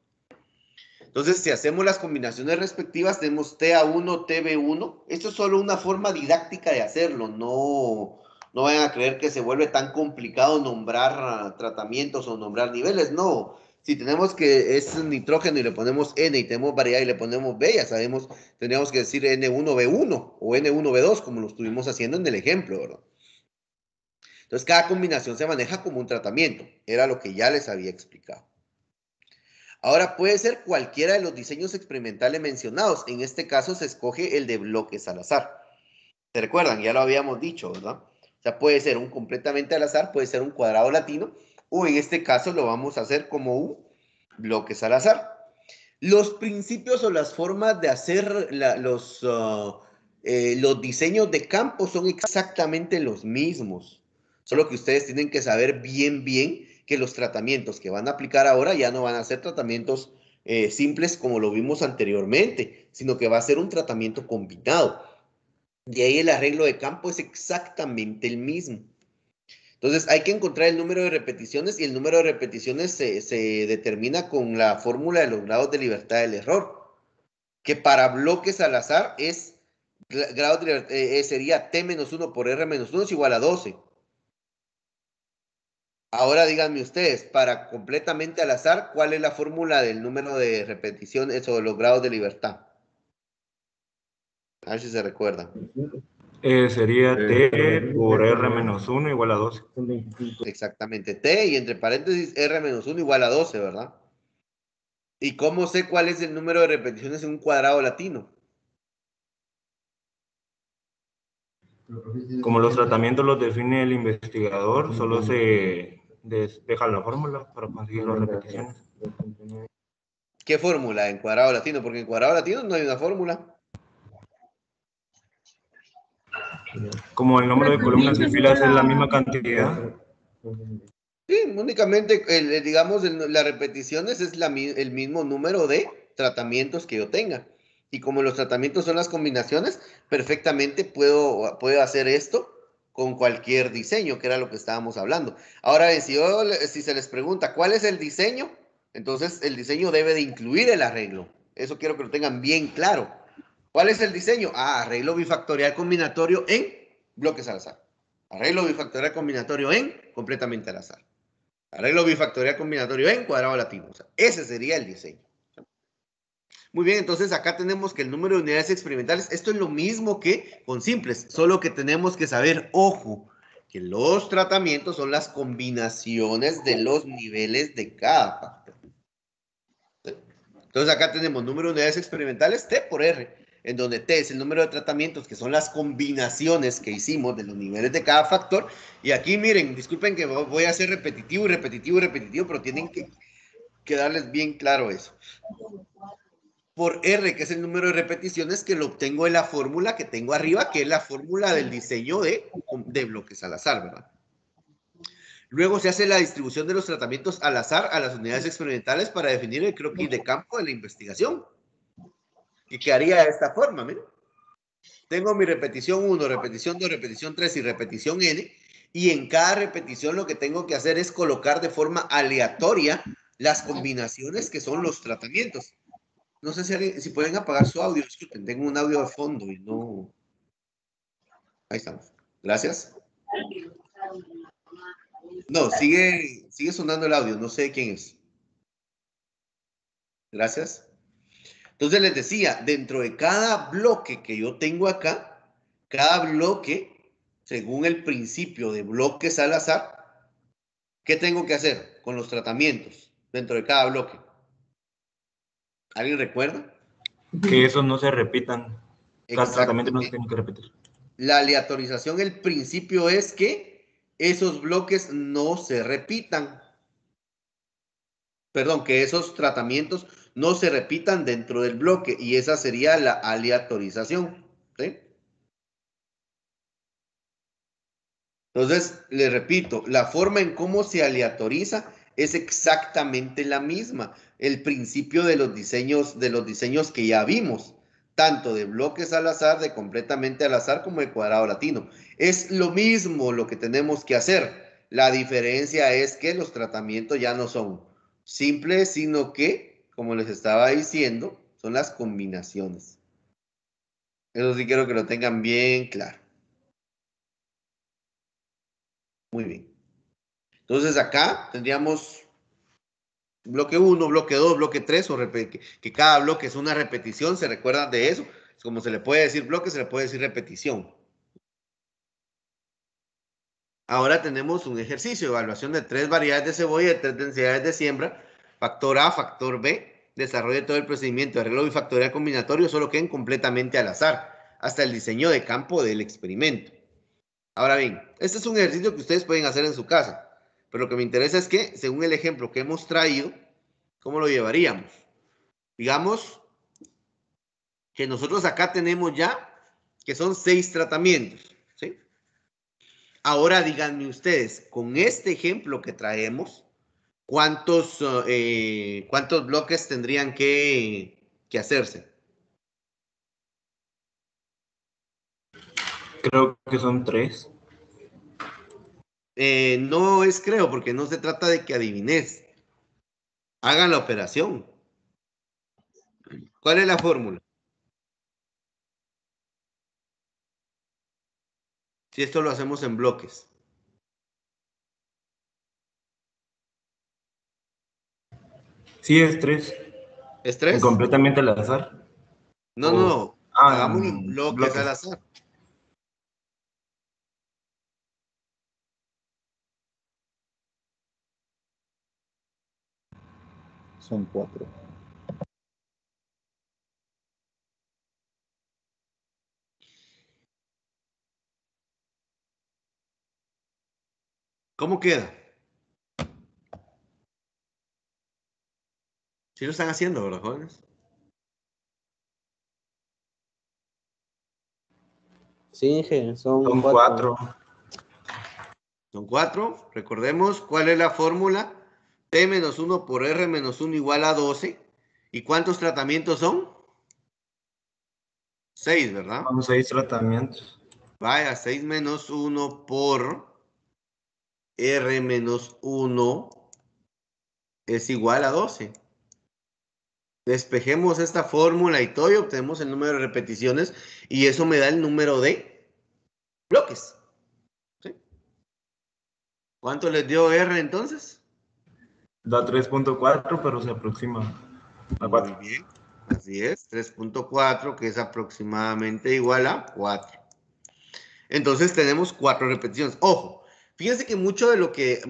Entonces, si hacemos las combinaciones respectivas, tenemos TA1, TB1. Esto es solo una forma didáctica de hacerlo. No vayan a creer que se vuelve tan complicado nombrar tratamientos o nombrar niveles. No. Si tenemos que es nitrógeno y le ponemos N y tenemos variedad y le ponemos B, ya sabemos, tendríamos que decir N1B1 o N1B2, como lo estuvimos haciendo en el ejemplo, ¿verdad? Entonces, cada combinación se maneja como un tratamiento. Era lo que ya les había explicado. Ahora puede ser cualquiera de los diseños experimentales mencionados. En este caso se escoge el de bloques al azar. ¿Se recuerdan? Ya lo habíamos dicho, ¿verdad? O sea, puede ser un completamente al azar, puede ser un cuadrado latino, o en este caso lo vamos a hacer como un bloques al azar. Los principios o las formas de hacer los diseños de campo son exactamente los mismos. Solo que ustedes tienen que saber bien que los tratamientos que van a aplicar ahora ya no van a ser tratamientos simples como lo vimos anteriormente, sino que va a ser un tratamiento combinado. De ahí el arreglo de campo es exactamente el mismo. Entonces hay que encontrar el número de repeticiones y el número de repeticiones se determina con la fórmula de los grados de libertad del error, que para bloques al azar es grado de libertad, sería T-1 por R-1 es igual a 12. Ahora díganme ustedes, para completamente al azar, ¿cuál es la fórmula del número de repeticiones o de los grados de libertad? A ver si se recuerdan. Sería T por R-1 igual a 12. Exactamente, T y entre paréntesis R-1 igual a 12, ¿verdad? ¿Y cómo sé cuál es el número de repeticiones en un cuadrado latino? Como los tratamientos los define el investigador, solo se despeja la fórmula para conseguir las repeticiones. ¿Qué fórmula en cuadrado latino? Porque en cuadrado latino no hay una fórmula. Como el número de columnas y filas es la misma cantidad. Sí, únicamente, digamos, las repeticiones es el mismo número de tratamientos que yo tenga. Y como los tratamientos son las combinaciones, perfectamente puedo hacer esto con cualquier diseño, que era lo que estábamos hablando. Ahora, si se les pregunta cuál es el diseño, entonces el diseño debe de incluir el arreglo. Eso quiero que lo tengan bien claro. ¿Cuál es el diseño? Arreglo bifactorial combinatorio en bloques al azar. Arreglo bifactorial combinatorio en completamente al azar. Arreglo bifactorial combinatorio en cuadrado latino. O sea, ese sería el diseño. Muy bien, entonces acá tenemos que el número de unidades experimentales, esto es lo mismo que con simples, solo que tenemos que saber, ojo, que los tratamientos son las combinaciones de los niveles de cada factor. Entonces acá tenemos número de unidades experimentales, T por R, en donde T es el número de tratamientos, que son las combinaciones que hicimos de los niveles de cada factor. Y aquí miren, disculpen que voy a hacer repetitivo y repetitivo y repetitivo, pero tienen que darles bien claro eso. Por R, que es el número de repeticiones, que lo obtengo en la fórmula que tengo arriba, que es la fórmula del diseño de bloques al azar, ¿verdad? Luego se hace la distribución de los tratamientos al azar a las unidades experimentales para definir el croquis de campo de la investigación. Y quedaría de esta forma, miren. Tengo mi repetición 1, repetición 2, repetición 3 y repetición N. Y en cada repetición lo que tengo que hacer es colocar de forma aleatoria las combinaciones que son los tratamientos. No sé si pueden apagar su audio. Disculpen, tengo un audio de fondo y no... Ahí estamos. Gracias. No, sigue sonando el audio. No sé quién es. Gracias. Entonces les decía, dentro de cada bloque que yo tengo acá, cada bloque, según el principio de bloques al azar, ¿qué tengo que hacer con los tratamientos dentro de cada bloque? ¿Alguien recuerda? Que esos no se repitan. Cada tratamiento no se tiene que repetir. La aleatorización, el principio es que esos bloques no se repitan. Perdón, que esos tratamientos no se repitan dentro del bloque y esa sería la aleatorización. ¿Sí? Entonces, le repito, la forma en cómo se aleatoriza es exactamente la misma. El principio de los diseños que ya vimos, tanto de bloques al azar, de completamente al azar, como de cuadrado latino. Es lo mismo lo que tenemos que hacer. La diferencia es que los tratamientos ya no son simples, sino que, como les estaba diciendo, son las combinaciones. Eso sí quiero que lo tengan bien claro. Muy bien. Entonces acá tendríamos bloque 1, bloque 2, bloque 3, que cada bloque es una repetición, ¿se recuerdan de eso? Como se le puede decir bloque, se le puede decir repetición. Ahora tenemos un ejercicio de evaluación de 3 variedades de cebolla, de 3 densidades de siembra, factor A, factor B, desarrolle todo el procedimiento de arreglo bifactorial combinatorio, solo queden completamente al azar, hasta el diseño de campo del experimento. Ahora bien, este es un ejercicio que ustedes pueden hacer en su casa, pero lo que me interesa es que, según el ejemplo que hemos traído, ¿cómo lo llevaríamos? Digamos que nosotros acá tenemos ya que son 6 tratamientos, ¿sí? Ahora díganme ustedes, con este ejemplo que traemos, ¿cuántos bloques tendrían que hacerse? Creo que son 3. No es creo, porque no se trata de que adivines. Hagan la operación. ¿Cuál es la fórmula? Si esto lo hacemos en bloques. Sí, es 3. ¿Es 3? Completamente al azar. No. Hagámoslo en bloques al azar. Son 4. ¿Cómo queda? Sí lo están haciendo, ¿verdad, jóvenes? Sí, son 4. Son 4. Recordemos cuál es la fórmula. T menos 1 por R menos 1 igual a 12. ¿Y cuántos tratamientos son? 6, ¿verdad? Son 6 tratamientos. Vaya, 6 menos 1 por R menos 1 es igual a 12. Despejemos esta fórmula y todo y obtenemos el número de repeticiones y eso me da el número de bloques. ¿Sí? ¿Cuánto les dio R entonces? Da 3.4, pero se aproxima a 4. Muy bien, así es, 3.4, que es aproximadamente igual a 4. Entonces tenemos 4 repeticiones. Ojo, fíjense que mucho de lo que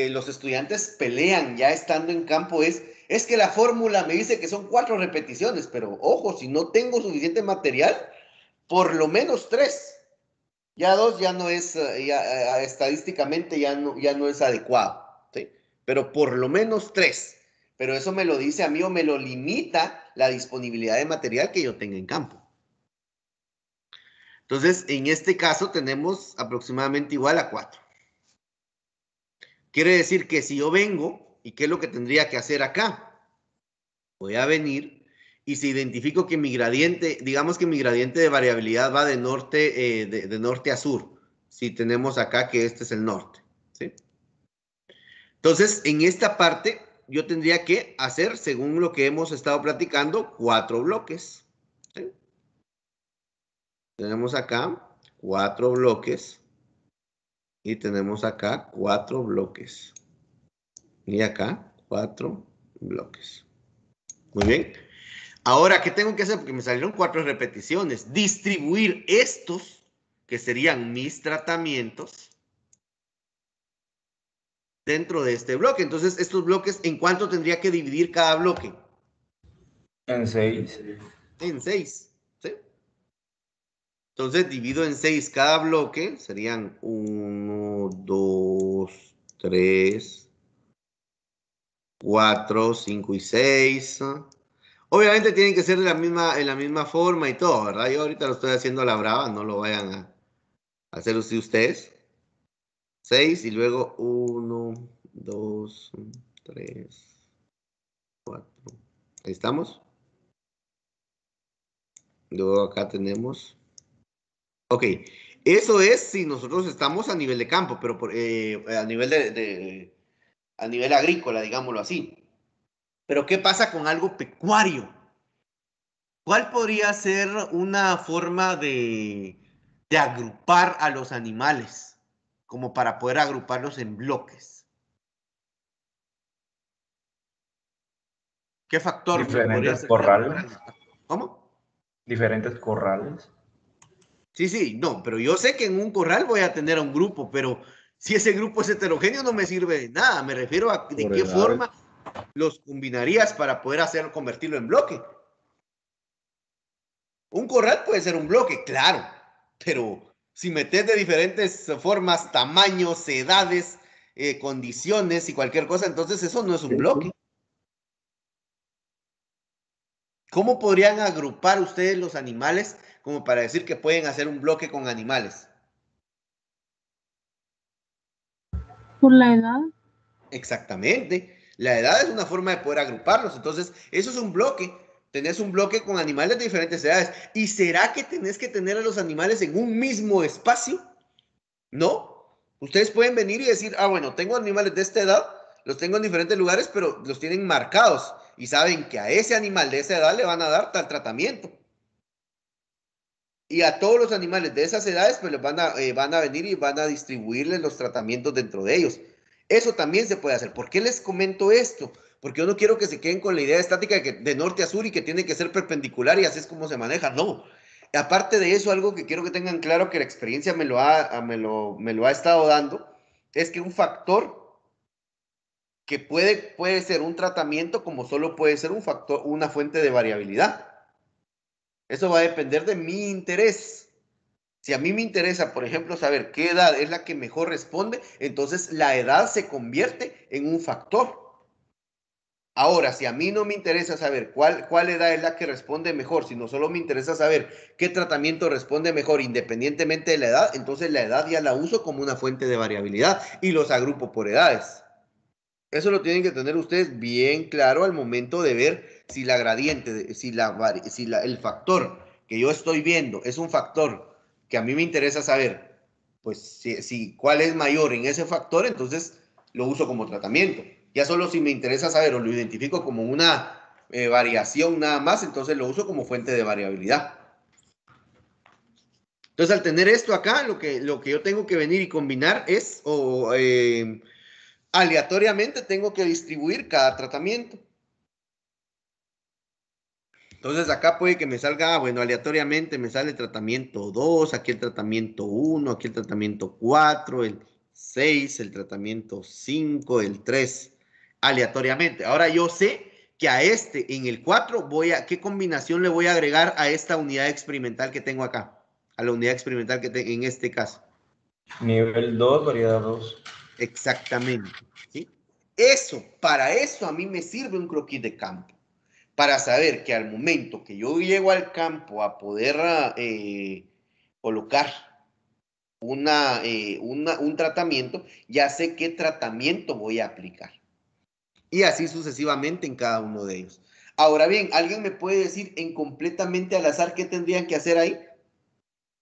los estudiantes pelean ya estando en campo es que la fórmula me dice que son 4 repeticiones, pero ojo, si no tengo suficiente material, por lo menos 3. Ya 2 ya no es, estadísticamente ya no es adecuado, ¿sí? Pero por lo menos 3. Pero eso me lo dice a mí o me lo limita la disponibilidad de material que yo tenga en campo. Entonces, en este caso tenemos aproximadamente igual a 4. Quiere decir que si yo vengo, ¿y qué es lo que tendría que hacer acá? Voy a venir y si identifico que mi gradiente, digamos que mi gradiente de variabilidad va de norte, de norte a sur. Si tenemos acá que este es el norte, ¿sí? Entonces, en esta parte, yo tendría que hacer, según lo que hemos estado platicando, 4 bloques. ¿Sí? Tenemos acá 4 bloques. Y tenemos acá 4 bloques. Y acá 4 bloques. Muy bien. Ahora, ¿qué tengo que hacer? Porque me salieron 4 repeticiones. Distribuir estos, que serían mis tratamientos, dentro de este bloque. Entonces, estos bloques, ¿en cuánto tendría que dividir cada bloque? En 6. En 6. ¿Sí? Entonces, divido en 6 cada bloque. Serían 1, 2, 3, 4, 5 y 6. Obviamente tienen que ser en la misma forma y todo, ¿verdad? Yo ahorita lo estoy haciendo a la brava, no lo vayan a hacer ustedes. 6 y luego 1, 2, 3, 4. Ahí estamos. Luego acá tenemos. Ok, eso es si nosotros estamos a nivel de campo, pero a nivel a nivel agrícola, digámoslo así. Pero ¿qué pasa con algo pecuario? ¿Cuál podría ser una forma de agrupar a los animales? Como para poder agruparlos en bloques. ¿Qué factor podría Diferentes ser corrales. ¿Cómo? Diferentes corrales. Sí, sí, no, pero yo sé que en un corral voy a tener a un grupo, pero si ese grupo es heterogéneo no me sirve de nada. Me refiero a de qué forma los combinarías para poder convertirlo en bloque. Un corral puede ser un bloque, claro, pero si metes de diferentes formas, tamaños, edades, condiciones y cualquier cosa, entonces eso no es un bloque. ¿Cómo podrían agrupar ustedes los animales como para decir que pueden hacer un bloque con animales? Por la edad. Exactamente. La edad es una forma de poder agruparlos. Entonces, eso es un bloque. Tenés un bloque con animales de diferentes edades. ¿Y será que tenés que tener a los animales en un mismo espacio? No. Ustedes pueden venir y decir, ah, bueno, tengo animales de esta edad, los tengo en diferentes lugares, pero los tienen marcados y saben que a ese animal de esa edad le van a dar tal tratamiento. Y a todos los animales de esas edades, pues les van a venir y van a distribuirles los tratamientos dentro de ellos. Eso también se puede hacer. ¿Por qué les comento esto? Porque yo no quiero que se queden con la idea estática de norte a sur y que tiene que ser perpendicular y así es como se maneja. No. Aparte de eso, algo que quiero que tengan claro que la experiencia me lo ha estado dando, es que un factor que puede ser un tratamiento como solo puede ser un factor, una fuente de variabilidad. Eso va a depender de mi interés. Si a mí me interesa, por ejemplo, saber qué edad es la que mejor responde, entonces la edad se convierte en un factor. Ahora, si a mí no me interesa saber cuál edad es la que responde mejor, sino solo me interesa saber qué tratamiento responde mejor independientemente de la edad, entonces la edad ya la uso como una fuente de variabilidad y los agrupo por edades. Eso lo tienen que tener ustedes bien claro al momento de ver si la gradiente, el factor que yo estoy viendo es un factor que a mí me interesa saber, pues cuál es mayor en ese factor, entonces lo uso como tratamiento. Ya solo si me interesa saber o lo identifico como una variación nada más, entonces lo uso como fuente de variabilidad. Entonces, al tener esto acá, lo que yo tengo que venir y combinar es, aleatoriamente tengo que distribuir cada tratamiento. Entonces, acá puede que me salga, bueno, aleatoriamente me sale el tratamiento 2, aquí el tratamiento 1, aquí el tratamiento 4, el 6, el tratamiento 5, el 3, aleatoriamente. Ahora yo sé que a este, en el 4, ¿qué combinación le voy a agregar a esta unidad experimental que tengo acá? A la unidad experimental que tengo en este caso. Nivel 2, variedad 2. Exactamente, ¿sí? Para eso a mí me sirve un croquis de campo. Para saber que al momento que yo llego al campo a poder colocar un tratamiento, ya sé qué tratamiento voy a aplicar. Y así sucesivamente en cada uno de ellos. Ahora bien, ¿alguien me puede decir en completamente al azar qué tendrían que hacer ahí?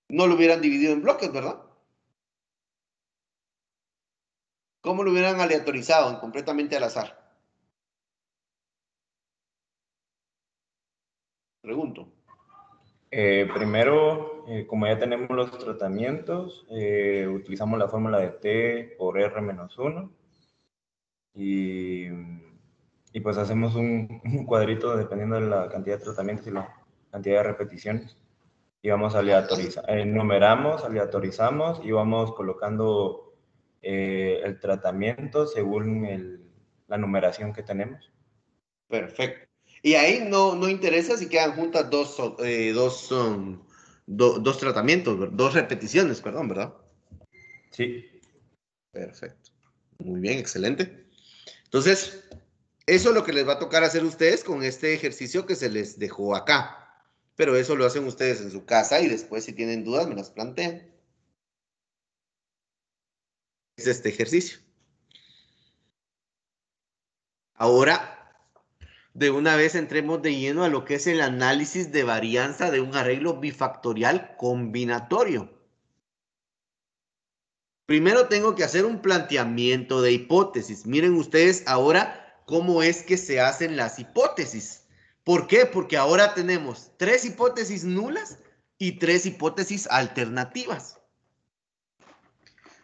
No lo hubieran dividido en bloques, ¿verdad? ¿Cómo lo hubieran aleatorizado en completamente al azar? Pregunto. Primero, como ya tenemos los tratamientos, utilizamos la fórmula de T por R menos 1 y pues hacemos un cuadrito dependiendo de la cantidad de tratamientos y la cantidad de repeticiones. Y vamos numeramos, aleatorizamos y vamos colocando el tratamiento según la numeración que tenemos. Perfecto. Y ahí no interesa si quedan juntas dos tratamientos, dos repeticiones, perdón, ¿verdad? Sí. Perfecto. Muy bien, excelente. Entonces, eso es lo que les va a tocar hacer ustedes con este ejercicio que se les dejó acá. Pero eso lo hacen ustedes en su casa y después, si tienen dudas, me las plantean. Es este ejercicio. Ahora, de una vez entremos de lleno a lo que es el análisis de varianza de un arreglo bifactorial combinatorio. Primero tengo que hacer un planteamiento de hipótesis. Miren ustedes ahora cómo es que se hacen las hipótesis. ¿Por qué? Porque ahora tenemos 3 hipótesis nulas y 3 hipótesis alternativas.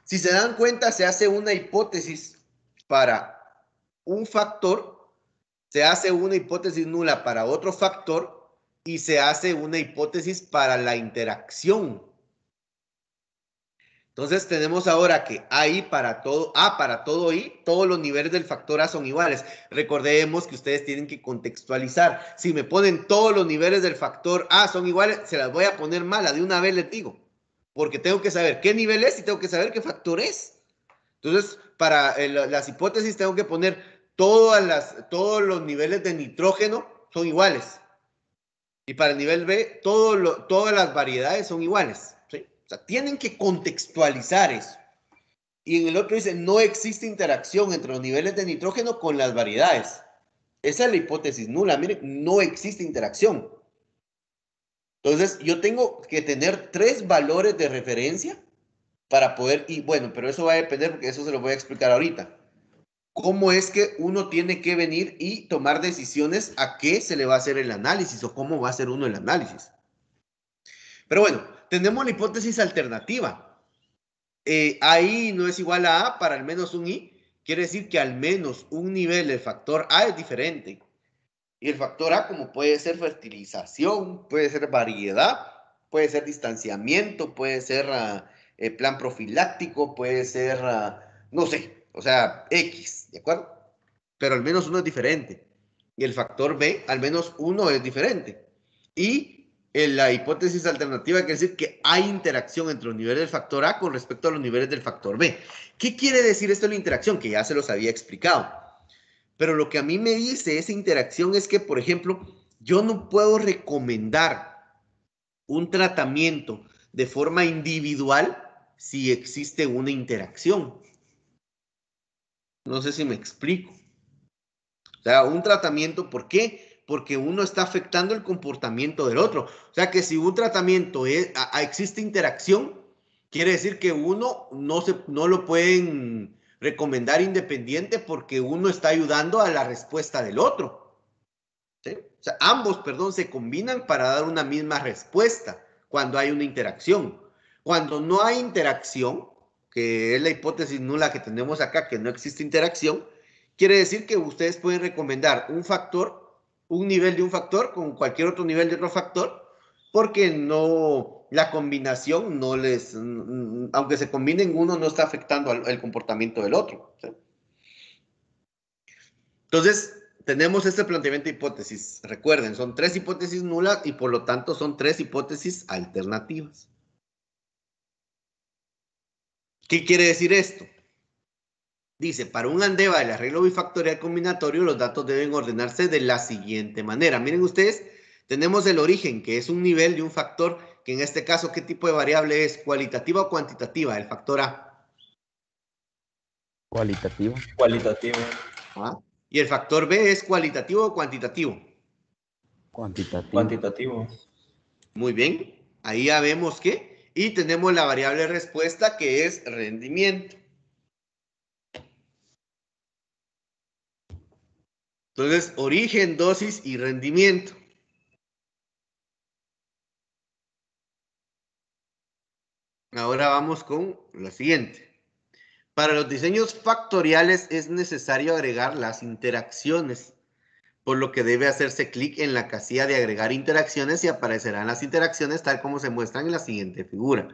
Si se dan cuenta, se hace una hipótesis para un factor, se hace una hipótesis nula para otro factor y se hace una hipótesis para la interacción. Entonces tenemos ahora que I para todo A, para todo I, todos los niveles del factor A son iguales. Recordemos que ustedes tienen que contextualizar. Si me ponen todos los niveles del factor A son iguales, se las voy a poner mala, de una vez les digo. Porque tengo que saber qué nivel es y tengo que saber qué factor es. Entonces, para las hipótesis tengo que poner todos los niveles de nitrógeno son iguales. Y para el nivel B, todas las variedades son iguales. ¿Sí? O sea, tienen que contextualizar eso. Y en el otro dice, no existe interacción entre los niveles de nitrógeno con las variedades. Esa es la hipótesis nula. Miren, no existe interacción. Entonces, yo tengo que tener 3 valores de referencia para poder, y bueno, pero eso va a depender porque eso se lo voy a explicar ahorita. Cómo es que uno tiene que venir y tomar decisiones a qué se le va a hacer el análisis o cómo va a hacer uno el análisis. Pero bueno, tenemos la hipótesis alternativa. Ahí no es igual a A para al menos un I. Quiere decir que al menos un nivel del factor A es diferente. Y el factor A, como puede ser fertilización, puede ser variedad, puede ser distanciamiento, puede ser plan profiláctico, puede ser, no sé, o sea, X, ¿de acuerdo? Pero al menos uno es diferente. Y el factor B, al menos uno es diferente. Y en la hipótesis alternativa quiere decir que hay interacción entre los niveles del factor A con respecto a los niveles del factor B. ¿Qué quiere decir esto de la interacción? Que ya se los había explicado. Pero lo que a mí me dice esa interacción es que, por ejemplo, yo no puedo recomendar un tratamiento de forma individual si existe una interacción. No sé si me explico. O sea, un tratamiento, ¿por qué? Porque uno está afectando el comportamiento del otro. O sea, que si un tratamiento existe interacción, quiere decir que uno no lo pueden recomendar independiente porque uno está ayudando a la respuesta del otro. O ¿sí? O sea, ambos, perdón, se combinan para dar una misma respuesta cuando hay una interacción. Cuando no hay interacción, que es la hipótesis nula que tenemos acá, que no existe interacción, quiere decir que ustedes pueden recomendar un factor, un nivel de un factor con cualquier otro nivel de otro factor, porque no, la combinación no les, aunque se combinen uno, no está afectando el comportamiento del otro, ¿sí? Entonces, tenemos este planteamiento de hipótesis. Recuerden, son 3 hipótesis nulas y por lo tanto son 3 hipótesis alternativas. ¿Qué quiere decir esto? Dice, para un ANDEVA del arreglo bifactorial combinatorio, los datos deben ordenarse de la siguiente manera. Miren ustedes, tenemos el origen, que es un nivel de un factor, que en este caso, ¿qué tipo de variable es? ¿Cualitativa o cuantitativa? El factor A. Cualitativo. Cualitativo. ¿Ah? Y el factor B es cualitativo o cuantitativo. Cuantitativo. Cuantitativo. Muy bien, ahí ya vemos que, y tenemos la variable respuesta que es rendimiento. Entonces, origen, dosis y rendimiento. Ahora vamos con la siguiente. Para los diseños factoriales es necesario agregar las interacciones, por lo que debe hacerse clic en la casilla de agregar interacciones y aparecerán las interacciones tal como se muestran en la siguiente figura,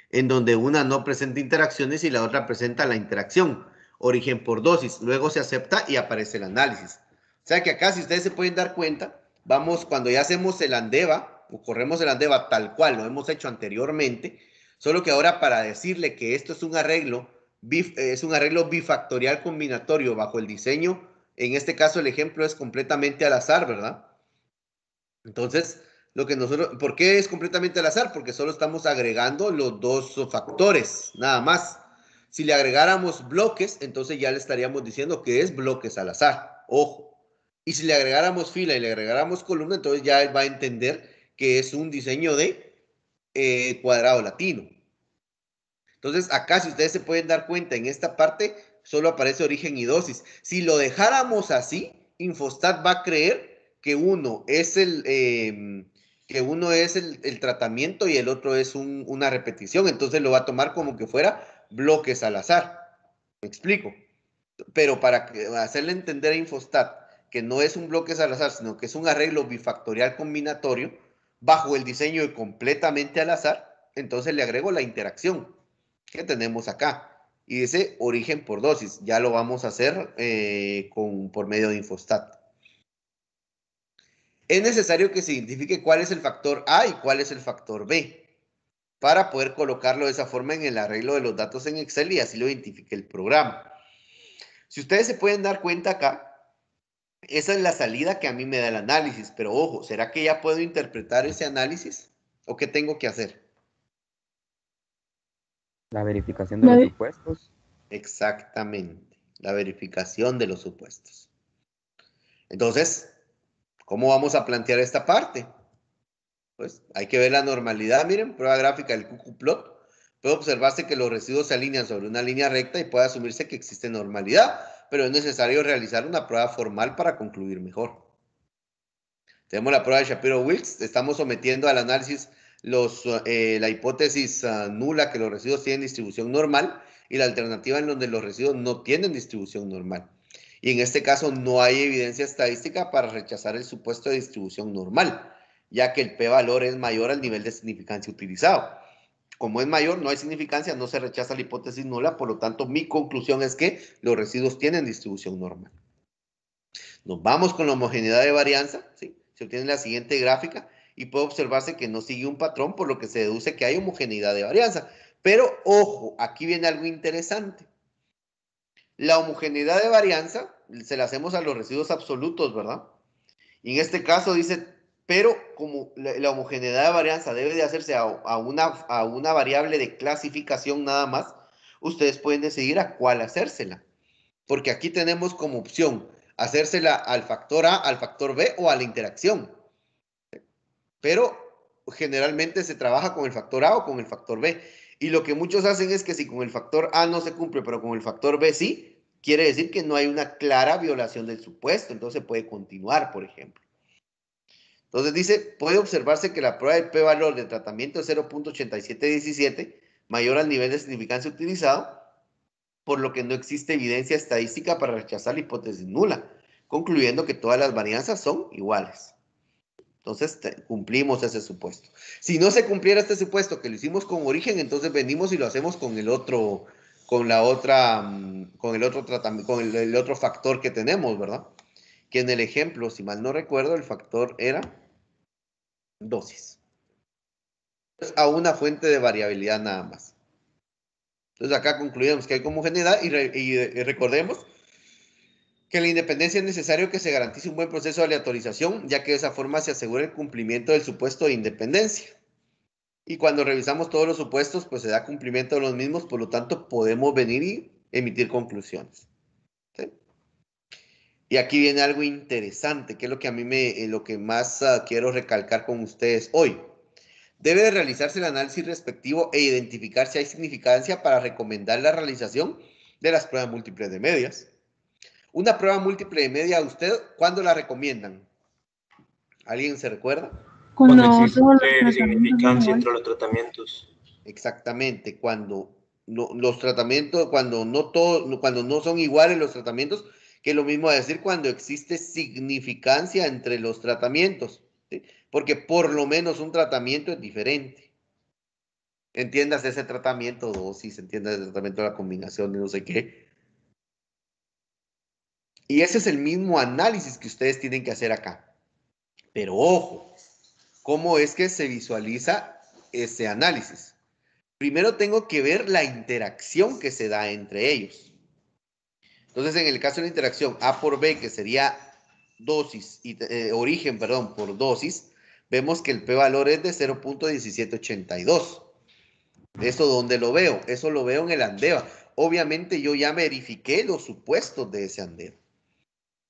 en donde una no presenta interacciones y la otra presenta la interacción. Origen por dosis, luego se acepta y aparece el análisis. O sea que acá, si ustedes se pueden dar cuenta, vamos, cuando ya hacemos el ANDEVA, o corremos el ANDEVA tal cual lo hemos hecho anteriormente, solo que ahora para decirle que esto es un arreglo bifactorial combinatorio bajo el diseño, en este caso el ejemplo es completamente al azar, ¿verdad? Entonces, ¿por qué es completamente al azar? Porque solo estamos agregando los dos factores, nada más. Si le agregáramos bloques, entonces ya le estaríamos diciendo que es bloques al azar, ojo. Y si le agregáramos fila y le agregáramos columna, entonces ya él va a entender que es un diseño de cuadrado latino. Entonces, acá, si ustedes se pueden dar cuenta, en esta parte solo aparece origen y dosis. Si lo dejáramos así, Infostat va a creer que uno es el tratamiento y el otro es una repetición. Entonces lo va a tomar como que fuera bloques al azar. ¿Me explico? Pero para hacerle entender a Infostat que no es un bloque al azar, sino que es un arreglo bifactorial combinatorio bajo el diseño de completamente al azar, entonces le agrego la interacción que tenemos acá. Y dice origen por dosis. Ya lo vamos a hacer por medio de Infostat. Es necesario que se identifique cuál es el factor A y cuál es el factor B para poder colocarlo de esa forma en el arreglo de los datos en Excel y así lo identifique el programa. Si ustedes se pueden dar cuenta acá, esa es la salida que a mí me da el análisis. Pero ojo, ¿será que ya puedo interpretar ese análisis? ¿O qué tengo que hacer? La verificación de los supuestos. Exactamente, la verificación de los supuestos. Entonces, ¿cómo vamos a plantear esta parte? Pues hay que ver la normalidad. Miren, prueba gráfica del QQplot. Puede observarse que los residuos se alinean sobre una línea recta y puede asumirse que existe normalidad, pero es necesario realizar una prueba formal para concluir mejor. Tenemos la prueba de Shapiro-Wilks. Estamos sometiendo al análisis la hipótesis nula que los residuos tienen distribución normal y la alternativa en donde los residuos no tienen distribución normal. Y en este caso no hay evidencia estadística para rechazar el supuesto de distribución normal, ya que el p-valor es mayor al nivel de significancia utilizado. Como es mayor, no hay significancia, no se rechaza la hipótesis nula, por lo tanto mi conclusión es que los residuos tienen distribución normal. Nos vamos con la homogeneidad de varianza, ¿sí? Se obtiene la siguiente gráfica y puede observarse que no sigue un patrón, por lo que se deduce que hay homogeneidad de varianza. Pero, ojo, aquí viene algo interesante. La homogeneidad de varianza se la hacemos a los residuos absolutos, ¿verdad? Y en este caso dice, pero como la homogeneidad de varianza debe de hacerse a una variable de clasificación nada más, ustedes pueden decidir a cuál hacérsela. Porque aquí tenemos como opción hacérsela al factor A, al factor B o a la interacción. Pero generalmente se trabaja con el factor A o con el factor B. Y lo que muchos hacen es que si con el factor A no se cumple, pero con el factor B sí, quiere decir que no hay una clara violación del supuesto. Entonces puede continuar, por ejemplo. Entonces dice, puede observarse que la prueba del p-valor del tratamiento es 0.8717, mayor al nivel de significancia utilizado, por lo que no existe evidencia estadística para rechazar la hipótesis nula, concluyendo que todas las varianzas son iguales. Entonces cumplimos ese supuesto. Si no se cumpliera este supuesto que lo hicimos con origen, entonces venimos y lo hacemos con el otro, con el otro tratamiento, con el otro factor que tenemos, ¿verdad? Que en el ejemplo, si mal no recuerdo, el factor era dosis. A una fuente de variabilidad nada más. Entonces acá concluimos que hay homogeneidad y recordemos que la independencia es necesario que se garantice un buen proceso de aleatorización, ya que de esa forma se asegura el cumplimiento del supuesto de independencia. Y cuando revisamos todos los supuestos, pues se da cumplimiento de los mismos, por lo tanto podemos venir y emitir conclusiones. ¿Sí? Y aquí viene algo interesante, que es lo que a mí lo que más quiero recalcar con ustedes hoy. Debe de realizarse el análisis respectivo e identificar si hay significancia para recomendar la realización de las pruebas múltiples de medias. Una prueba múltiple de media, ¿usted cuándo la recomiendan? ¿Alguien se recuerda? Cuando existe significancia entre los tratamientos. Exactamente, cuando los tratamientos, cuando no son iguales los tratamientos, que es lo mismo a decir cuando existe significancia entre los tratamientos, ¿sí? Porque por lo menos un tratamiento es diferente. Entiendas ese tratamiento dosis, entiendas el tratamiento de la combinación de no sé qué. Y ese es el mismo análisis que ustedes tienen que hacer acá. Pero ojo, ¿cómo es que se visualiza ese análisis? Primero tengo que ver la interacción que se da entre ellos. Entonces, en el caso de la interacción A por B, que sería dosis y origen, perdón, por dosis, vemos que el p-valor es de 0.1782. ¿Eso dónde lo veo? Eso lo veo en el ANDEVA. Obviamente yo ya verifiqué los supuestos de ese ANDEVA.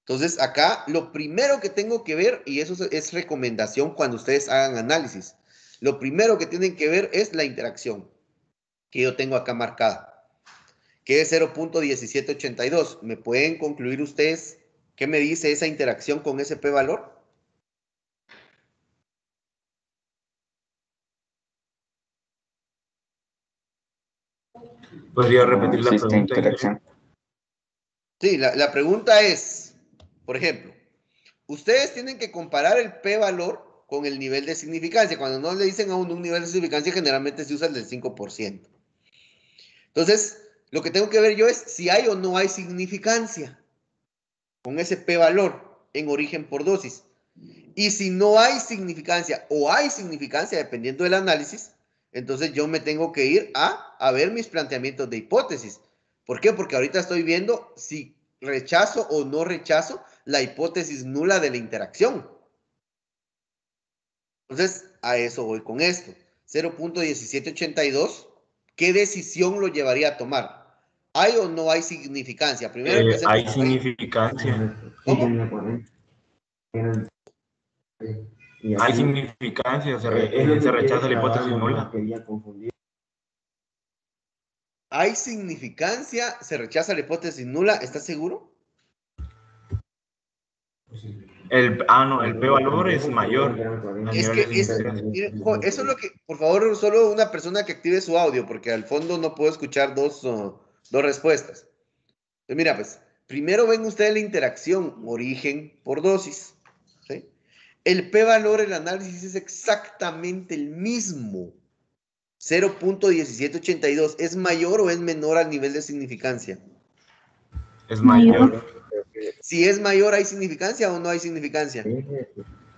Entonces, acá lo primero que tengo que ver, y eso es recomendación cuando ustedes hagan análisis, lo primero que tienen que ver es la interacción que yo tengo acá marcada, que es 0.1782. ¿Me pueden concluir ustedes qué me dice esa interacción con ese p-valor? ¿Podría repetir la pregunta? Interacción. Sí, la pregunta es, por ejemplo, ustedes tienen que comparar el p-valor con el nivel de significancia. Cuando no le dicen a uno un nivel de significancia, generalmente se usa el del 5%. Entonces, lo que tengo que ver yo es si hay o no hay significancia con ese p-valor en origen por dosis. Y si no hay significancia o hay significancia, dependiendo del análisis, entonces yo me tengo que ir a ver mis planteamientos de hipótesis. ¿Por qué? Porque ahorita estoy viendo si rechazo o no rechazo la hipótesis nula de la interacción. Entonces, a eso voy con esto. 0.1782, ¿qué decisión lo llevaría a tomar? ¿Hay o no hay significancia? Primero empecemos. Hay significancia. ¿Cómo? Hay significancia, se rechaza la hipótesis nula. Hay significancia, se rechaza la hipótesis nula, ¿estás seguro? El p-valor es mayor. Es que eso es lo que, por favor, solo una persona que active su audio, porque al fondo no puedo escuchar dos respuestas. Entonces, mira, pues, primero ven ustedes la interacción origen por dosis, ¿sí? El p-valor, el análisis es exactamente el mismo. 0.1782, ¿es mayor o es menor al nivel de significancia? Es mayor. Si es mayor, ¿hay significancia o no hay significancia?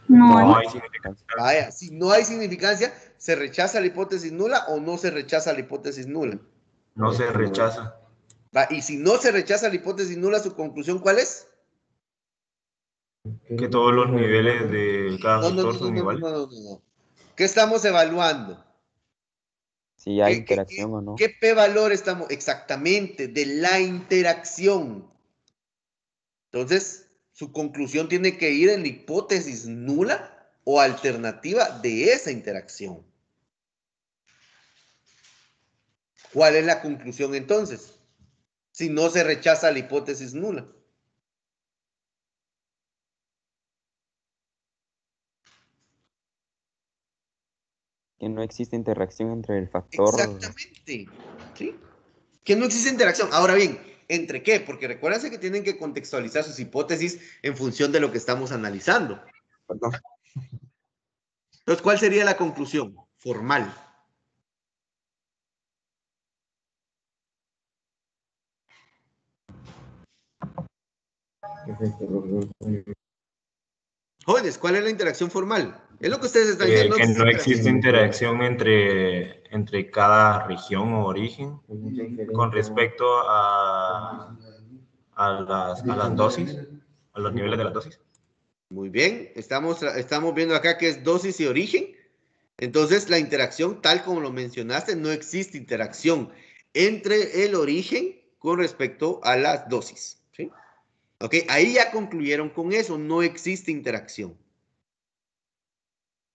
No hay significancia. Vaya, si no hay significancia, ¿se rechaza la hipótesis nula o no se rechaza la hipótesis nula? No se rechaza. Va, y si no se rechaza la hipótesis nula, ¿su conclusión cuál es? Que todos los niveles de cada factor son iguales. No. ¿Qué estamos evaluando? Si hay interacción o no. ¿Qué p-valor estamos? Exactamente, de la interacción. Entonces, su conclusión tiene que ir en la hipótesis nula o alternativa de esa interacción. ¿Cuál es la conclusión entonces? Si no se rechaza la hipótesis nula. Que no existe interacción entre el factor. Exactamente. ¿Sí? Que no existe interacción. Ahora bien, ¿entre qué? Porque recuérdense que tienen que contextualizar sus hipótesis en función de lo que estamos analizando. Perdón. Entonces, ¿cuál sería la conclusión formal? Jóvenes, ¿cuál es la interacción formal? Es lo que ustedes están diciendo. Que no existe interacción entre cada región o origen con respecto a las dosis, a los niveles de las dosis. Muy bien, estamos viendo acá que es dosis y origen. Entonces, la interacción, tal como lo mencionaste, no existe interacción entre el origen con respecto a las dosis. ¿Sí? Ok, ahí ya concluyeron con eso, no existe interacción.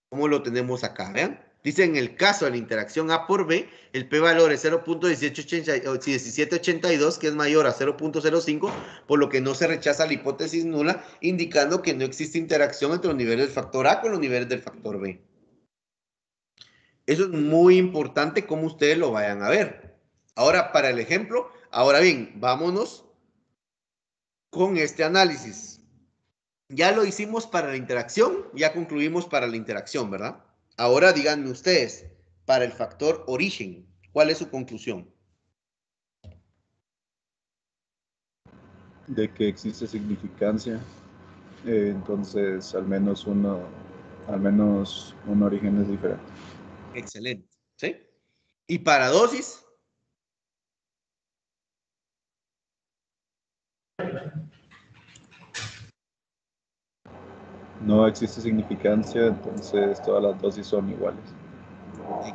¿Cómo lo tenemos acá? Vean. Dice, en el caso de la interacción A por B, el p-valor es 0.1782, que es mayor a 0.05, por lo que no se rechaza la hipótesis nula, indicando que no existe interacción entre los niveles del factor A con los niveles del factor B. Eso es muy importante cómo ustedes lo vayan a ver. Ahora, para el ejemplo, ahora bien, vámonos con este análisis. Ya lo hicimos para la interacción, ya concluimos para la interacción, ¿verdad? Ahora díganme ustedes, para el factor origen, ¿cuál es su conclusión? De que existe significancia, entonces al menos un origen es diferente. Excelente, ¿sí? ¿Y para dosis? No existe significancia, entonces todas las dosis son iguales.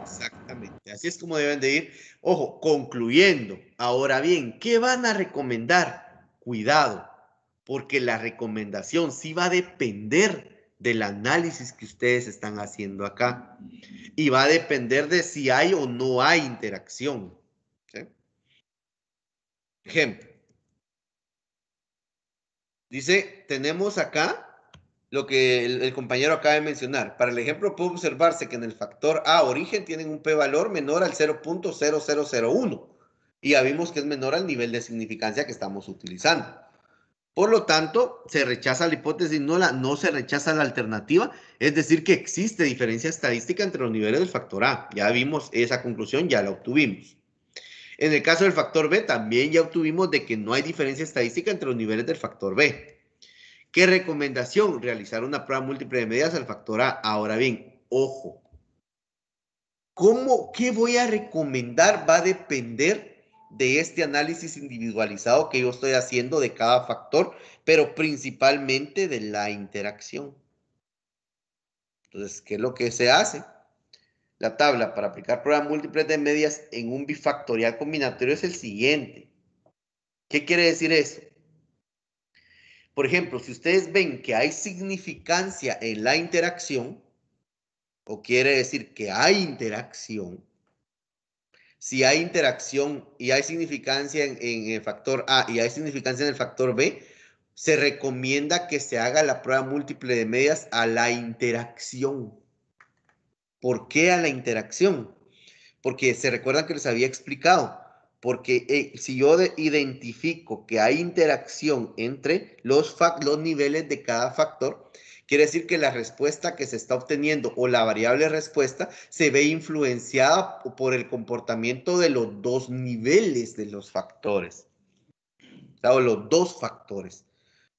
Exactamente, así es como deben de ir. Ojo, concluyendo. Ahora bien, ¿qué van a recomendar? Cuidado, porque la recomendación sí va a depender del análisis que ustedes están haciendo acá y va a depender de si hay o no hay interacción. ¿Sí? Ejemplo. Dice, tenemos acá lo que el compañero acaba de mencionar. Para el ejemplo puede observarse que en el factor A origen tienen un p-valor menor al 0.0001 y ya vimos que es menor al nivel de significancia que estamos utilizando. Por lo tanto, se rechaza la hipótesis nula, no se rechaza la alternativa, es decir, que existe diferencia estadística entre los niveles del factor A. Ya vimos esa conclusión, ya la obtuvimos. En el caso del factor B, también ya obtuvimos de que no hay diferencia estadística entre los niveles del factor B. ¿Qué recomendación? Realizar una prueba múltiple de medidas al factor A. Ahora bien, ojo. ¿Qué voy a recomendar? Va a depender de este análisis individualizado que yo estoy haciendo de cada factor, pero principalmente de la interacción. Entonces, ¿qué es lo que se hace? La tabla para aplicar pruebas múltiples de medidas en un bifactorial combinatorio es el siguiente. ¿Qué quiere decir eso? Por ejemplo, si ustedes ven que hay significancia en la interacción, o quiere decir que hay interacción, si hay interacción y hay significancia en el factor A y hay significancia en el factor B, se recomienda que se haga la prueba múltiple de medidas a la interacción. ¿Por qué a la interacción? Porque se recuerdan que les había explicado, porque si yo identifico que hay interacción entre los niveles de cada factor, quiere decir que la respuesta que se está obteniendo o la variable respuesta se ve influenciada por el comportamiento de los dos niveles de los factores, o los dos factores.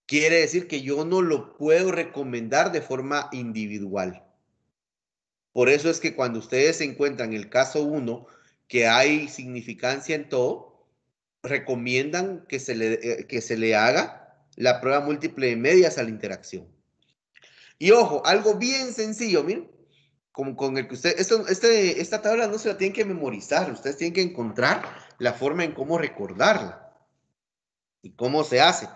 Quiere decir que yo no lo puedo recomendar de forma individual. Por eso es que cuando ustedes se encuentran el caso 1, que hay significancia en todo, recomiendan que se le haga la prueba múltiple de medias a la interacción. Y ojo, algo bien sencillo, miren, como con el que ustedes, esta tabla no se la tienen que memorizar, ustedes tienen que encontrar la forma en cómo recordarla. ¿Y cómo se hace?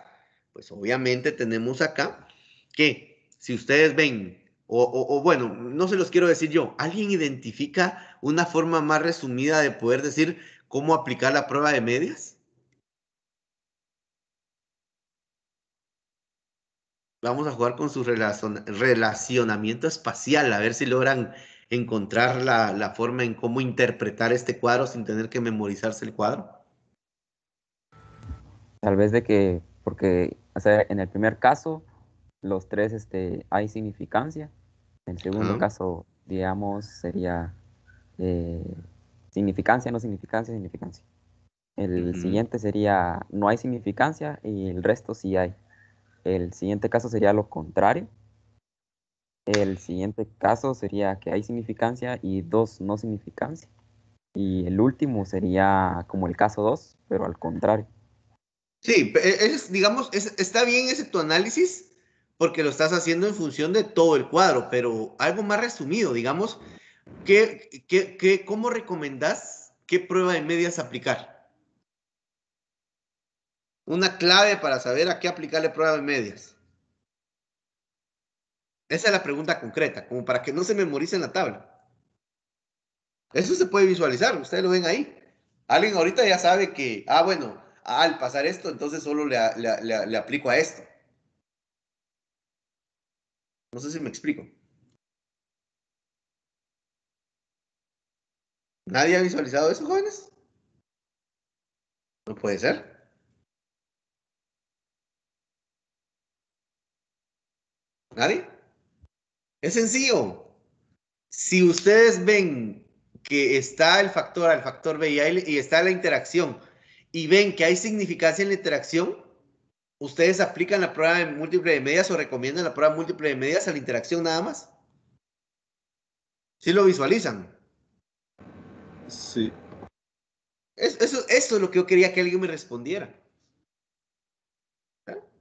Pues obviamente tenemos acá que si ustedes ven, o bueno, no se los quiero decir yo, ¿alguien identifica una forma más resumida de poder decir cómo aplicar la prueba de medias? Vamos a jugar con su relacionamiento espacial, a ver si logran encontrar la forma en cómo interpretar este cuadro sin tener que memorizarse el cuadro? Tal vez de que, porque, o sea, en el primer caso, los tres hay significancia. En el segundo Ajá. caso, digamos, sería eh, significancia, no significancia, significancia. El Ujú. siguiente sería no hay significancia y el resto sí hay. El siguiente caso sería lo contrario. El siguiente caso sería que hay significancia y dos no significancia. Y el último sería como el caso 2 pero al contrario. Sí, digamos, está bien ese tu análisis porque lo estás haciendo en función de todo el cuadro, pero algo más resumido, digamos, ¿cómo recomendás qué prueba de medias aplicar? Una clave para saber a qué aplicarle prueba de medias. Esa es la pregunta concreta, como para que no se memorice en la tabla. Eso se puede visualizar, ustedes lo ven ahí. Alguien ahorita ya sabe que, bueno, al pasar esto, entonces solo le aplico a esto. No sé si me explico. ¿Nadie ha visualizado eso, jóvenes? No puede ser. ¿Nadie? Es sencillo. Si ustedes ven que está el factor A, el factor B y está la interacción y ven que hay significancia en la interacción, ustedes aplican la prueba de múltiple de medias o recomiendan la prueba múltiple de medias a la interacción nada más. ¿Sí lo visualizan? Sí, Eso es lo que yo quería que alguien me respondiera.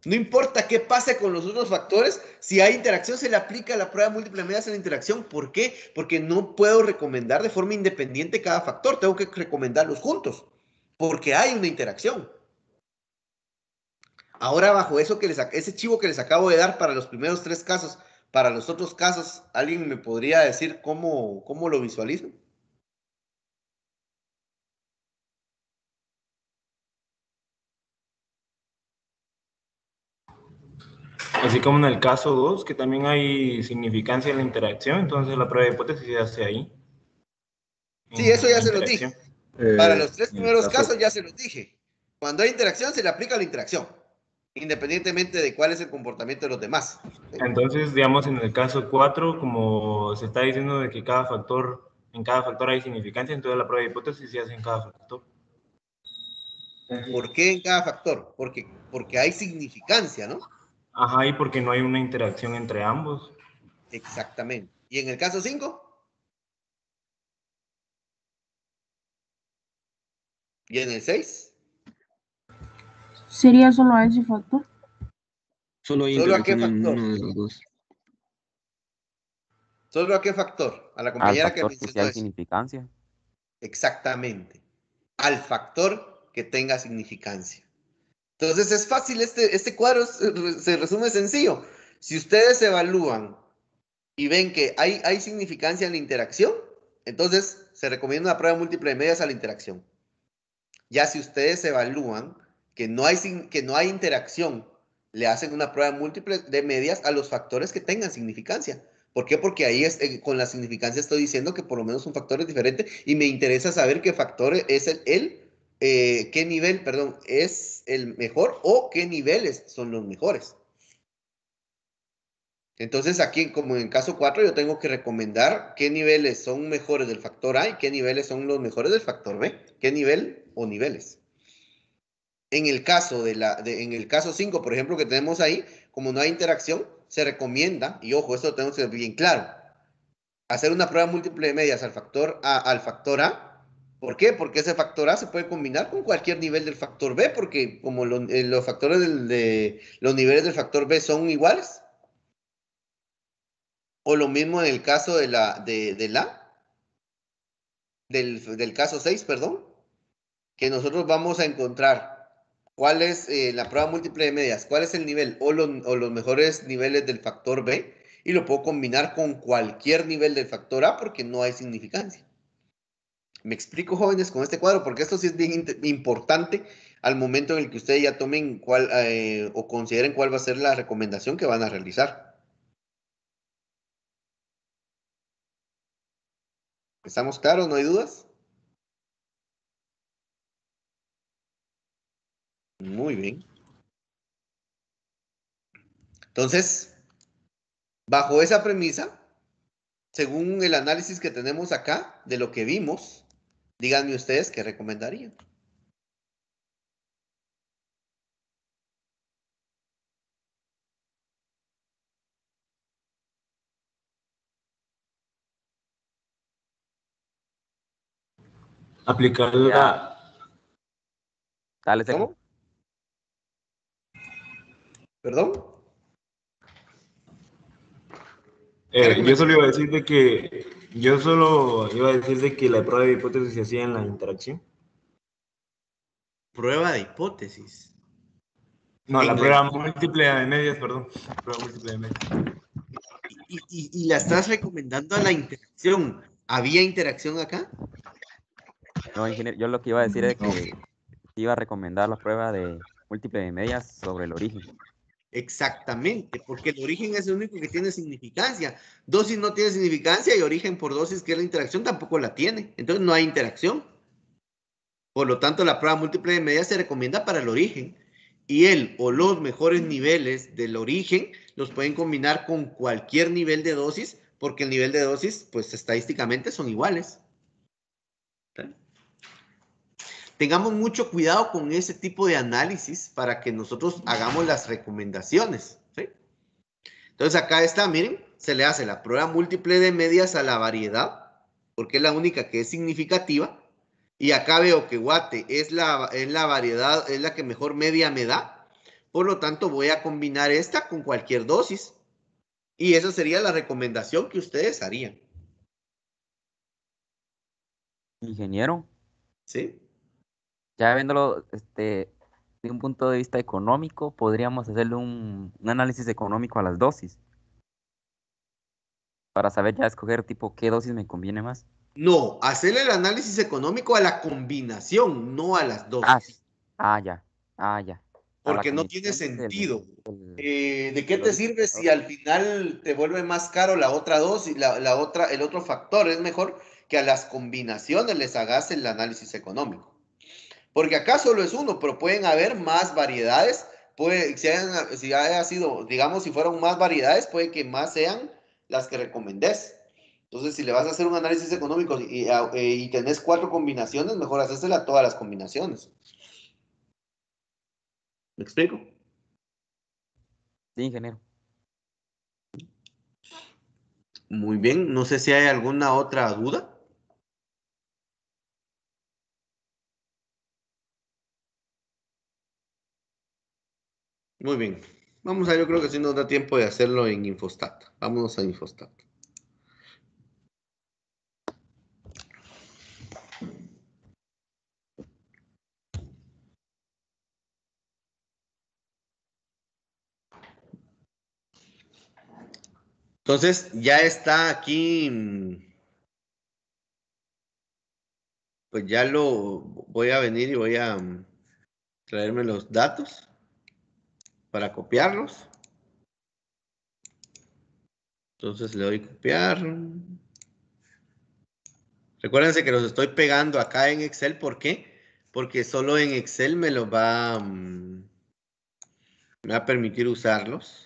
No importa qué pase con los otros factores, si hay interacción se le aplica la prueba múltiple de medias a la interacción. ¿Por qué? Porque no puedo recomendar de forma independiente cada factor, tengo que recomendarlos juntos, porque hay una interacción. Ahora bajo ese chivo que les acabo de dar para los primeros tres casos, para los otros casos, ¿alguien me podría decir cómo lo visualizan? Así como en el caso 2 que también hay significancia en la interacción, entonces la prueba de hipótesis se hace ahí, Sí, eso en ya la se los interacción. dije. Para los tres en el primeros caso, casos ya se los dije. Cuando hay interacción, se le aplica la interacción, independientemente de cuál es el comportamiento de los demás. ¿Sí? Entonces, digamos, en el caso 4 como se está diciendo de que en cada factor hay significancia, entonces la prueba de hipótesis se hace en cada factor. ¿Por qué en cada factor? Porque hay significancia, ¿no? Ajá, y porque no hay una interacción entre ambos. Exactamente. ¿Y en el caso 5? ¿Y en el 6? Sería solo a ese factor. Solo hay ¿Solo a qué interacción en factor? uno de los dos. ¿Solo a qué factor? A la Al compañera que factor que sí mencionó hay eso. significancia. Exactamente. Al factor que tenga significancia. Entonces es fácil, este cuadro se resume sencillo. Si ustedes evalúan y ven que hay significancia en la interacción, entonces se recomienda una prueba múltiple de medias a la interacción. Ya si ustedes evalúan que no hay interacción, le hacen una prueba múltiple de medias a los factores que tengan significancia. ¿Por qué? Porque ahí con la significancia estoy diciendo que por lo menos un factor es diferente y me interesa saber qué factor es qué nivel, perdón, es el mejor o qué niveles son los mejores. Entonces aquí, como en el caso 4, yo tengo que recomendar qué niveles son mejores del factor A y qué niveles son los mejores del factor B. ¿Qué nivel o niveles? En el caso en el caso 5, por ejemplo, que tenemos ahí, como no hay interacción, se recomienda, y ojo, esto lo tenemos que ser bien claro, hacer una prueba múltiple de medias al factor A. ¿Por qué? Porque ese factor A se puede combinar con cualquier nivel del factor B, porque como los factores de los niveles del factor B son iguales, o lo mismo en el caso del caso 6, perdón, que nosotros vamos a encontrar cuál es la prueba múltiple de medias, cuál es el nivel o los mejores niveles del factor B y lo puedo combinar con cualquier nivel del factor A porque no hay significancia. Me explico, jóvenes, con este cuadro, porque esto sí es bien importante al momento en el que ustedes ya tomen o consideren cuál va a ser la recomendación que van a realizar. ¿Estamos claros? ¿No hay dudas? Muy bien. Entonces, bajo esa premisa, según el análisis que tenemos acá de lo que vimos, díganme ustedes qué recomendarían. Aplicar Ya. Dale, Sergio. ¿Cómo? ¿Perdón? ¿Qué Yo recomendarían? solo iba a decir de que la prueba de hipótesis se hacía en la interacción. Prueba de hipótesis. No, la En la- prueba múltiple de medias, perdón. Prueba múltiple de medias. y la estás recomendando a la interacción. ¿Había interacción acá? No, ingeniero, yo lo que iba a decir es No. que iba a recomendar la prueba de múltiple de medias sobre el origen. Exactamente, porque el origen es el único que tiene significancia. Dosis no tiene significancia y origen por dosis, que es la interacción, tampoco la tiene. Entonces no hay interacción. Por lo tanto, la prueba múltiple de medias se recomienda para el origen. Y el o los mejores niveles del origen los pueden combinar con cualquier nivel de dosis, porque el nivel de dosis, pues estadísticamente son iguales. ¿Sí? Tengamos mucho cuidado con ese tipo de análisis para que nosotros hagamos las recomendaciones. ¿Sí? Entonces acá está, miren, se le hace la prueba múltiple de medias a la variedad, porque es la única que es significativa. Y acá veo que Guate es la variedad, es la que mejor media me da. Por lo tanto, voy a combinar esta con cualquier dosis. Y esa sería la recomendación que ustedes harían. Ingeniero, ¿Sí? ya viéndolo de un punto de vista económico, podríamos hacerle un análisis económico a las dosis para saber ya escoger tipo qué dosis me conviene más. No, hacerle el análisis económico a la combinación, no a las Ah, sí. dosis. Ah, ya. Ah, ya. A la Porque no tiene combinación sentido. del, ¿De qué del te origen. sirve si al final te vuelve más caro la otra dosis, el otro factor? Es mejor que a las combinaciones les hagas el análisis económico. Porque acá solo es uno, pero pueden haber más variedades. Puede, si haya sido, digamos, si fueron más variedades, puede que más sean las que recomendés. Entonces, si le vas a hacer un análisis económico y tenés 4 combinaciones, mejor hacérsela a todas las combinaciones. ¿Me explico? Sí, ingeniero. Muy bien, no sé si hay alguna otra duda. Muy bien. Vamos a, yo creo que sí nos da tiempo de hacerlo en Infostat. Vámonos a Infostat. Entonces, ya está aquí, pues ya lo voy a venir y voy a traerme los datos para copiarlos. Entonces le doy copiar. Recuérdense que los estoy pegando acá en Excel. ¿Por qué? Porque solo en Excel me va a permitir usarlos.